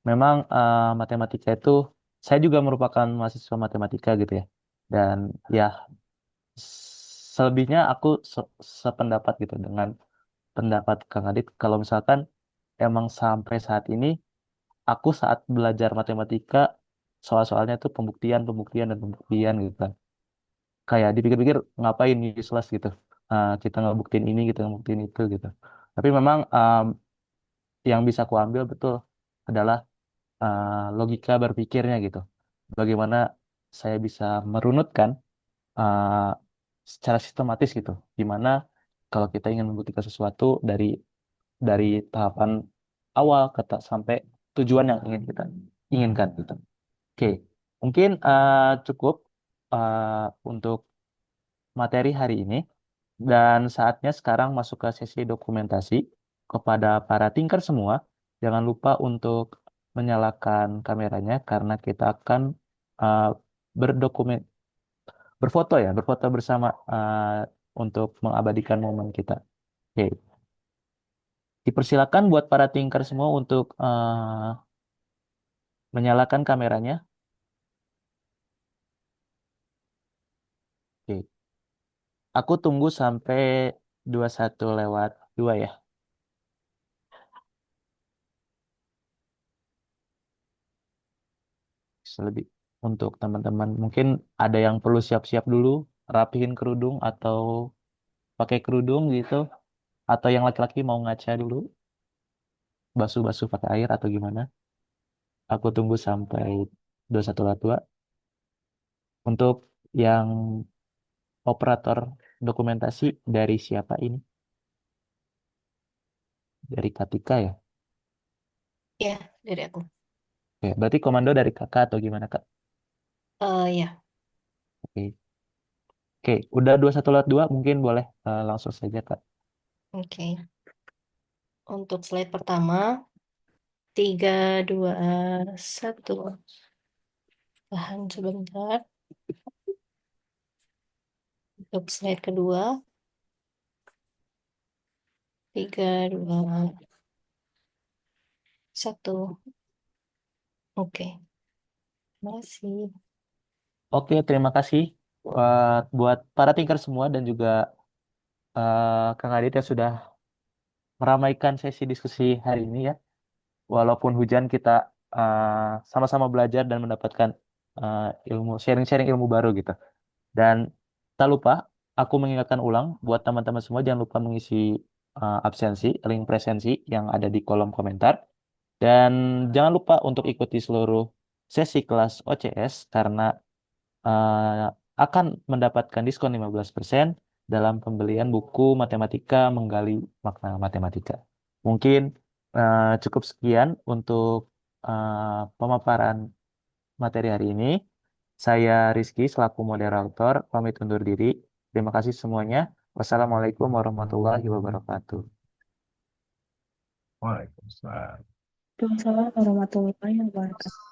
memang matematika itu saya juga merupakan mahasiswa matematika gitu ya. Dan ya selebihnya aku sependapat gitu dengan pendapat Kang Adit kalau misalkan emang sampai saat ini aku saat belajar matematika soal-soalnya tuh pembuktian, pembuktian dan pembuktian gitu kan. Kayak dipikir-pikir ngapain useless gitu. Kita ngebuktiin ini gitu, ngebuktiin itu gitu. Tapi memang yang bisa aku ambil betul adalah logika berpikirnya gitu. Bagaimana saya bisa merunutkan uh, secara sistematis gitu. Gimana kalau kita ingin membuktikan sesuatu dari tahapan awal sampai tujuan yang ingin kita inginkan gitu. Oke, mungkin cukup untuk materi hari ini dan saatnya sekarang masuk ke sesi dokumentasi. Kepada para tinker semua, jangan lupa untuk menyalakan kameranya karena kita akan uh, berdokumen berfoto ya, berfoto bersama untuk mengabadikan momen kita. Oke, dipersilakan buat para tinker semua untuk menyalakan kameranya. Oke, aku tunggu sampai 21:02 ya. Lebih untuk teman-teman mungkin ada yang perlu siap-siap dulu, rapihin kerudung atau pakai kerudung gitu, atau yang laki-laki mau ngaca dulu, basuh-basuh pakai air atau gimana. Aku tunggu sampai 21:02. Untuk yang operator dokumentasi dari siapa ini? Dari Katika ya? Ya, dari aku. Oke, berarti komando dari kakak atau gimana kak? Ya, Oke, oke, udah 21:02 mungkin boleh langsung saja kak. oke. Untuk slide pertama, 3, 2, 1. Tahan sebentar. Untuk slide kedua, 3, 2, 1. Oke, masih. Oke, terima kasih buat para tinker semua dan juga Kang Adit yang sudah meramaikan sesi diskusi hari ini ya. Walaupun hujan kita sama-sama belajar dan mendapatkan ilmu, sharing-sharing ilmu baru gitu. Dan tak lupa, aku mengingatkan ulang buat teman-teman semua jangan lupa mengisi absensi, link presensi yang ada di kolom komentar. Dan jangan lupa untuk ikuti seluruh sesi kelas OCS karena eh, akan mendapatkan diskon 15% dalam pembelian buku matematika menggali makna matematika. Mungkin cukup sekian untuk pemaparan materi hari ini. Saya Rizky selaku moderator pamit undur diri. Terima kasih semuanya. Wassalamualaikum warahmatullahi wabarakatuh. Waalaikumsalam. Waalaikumsalam warahmatullahi wabarakatuh.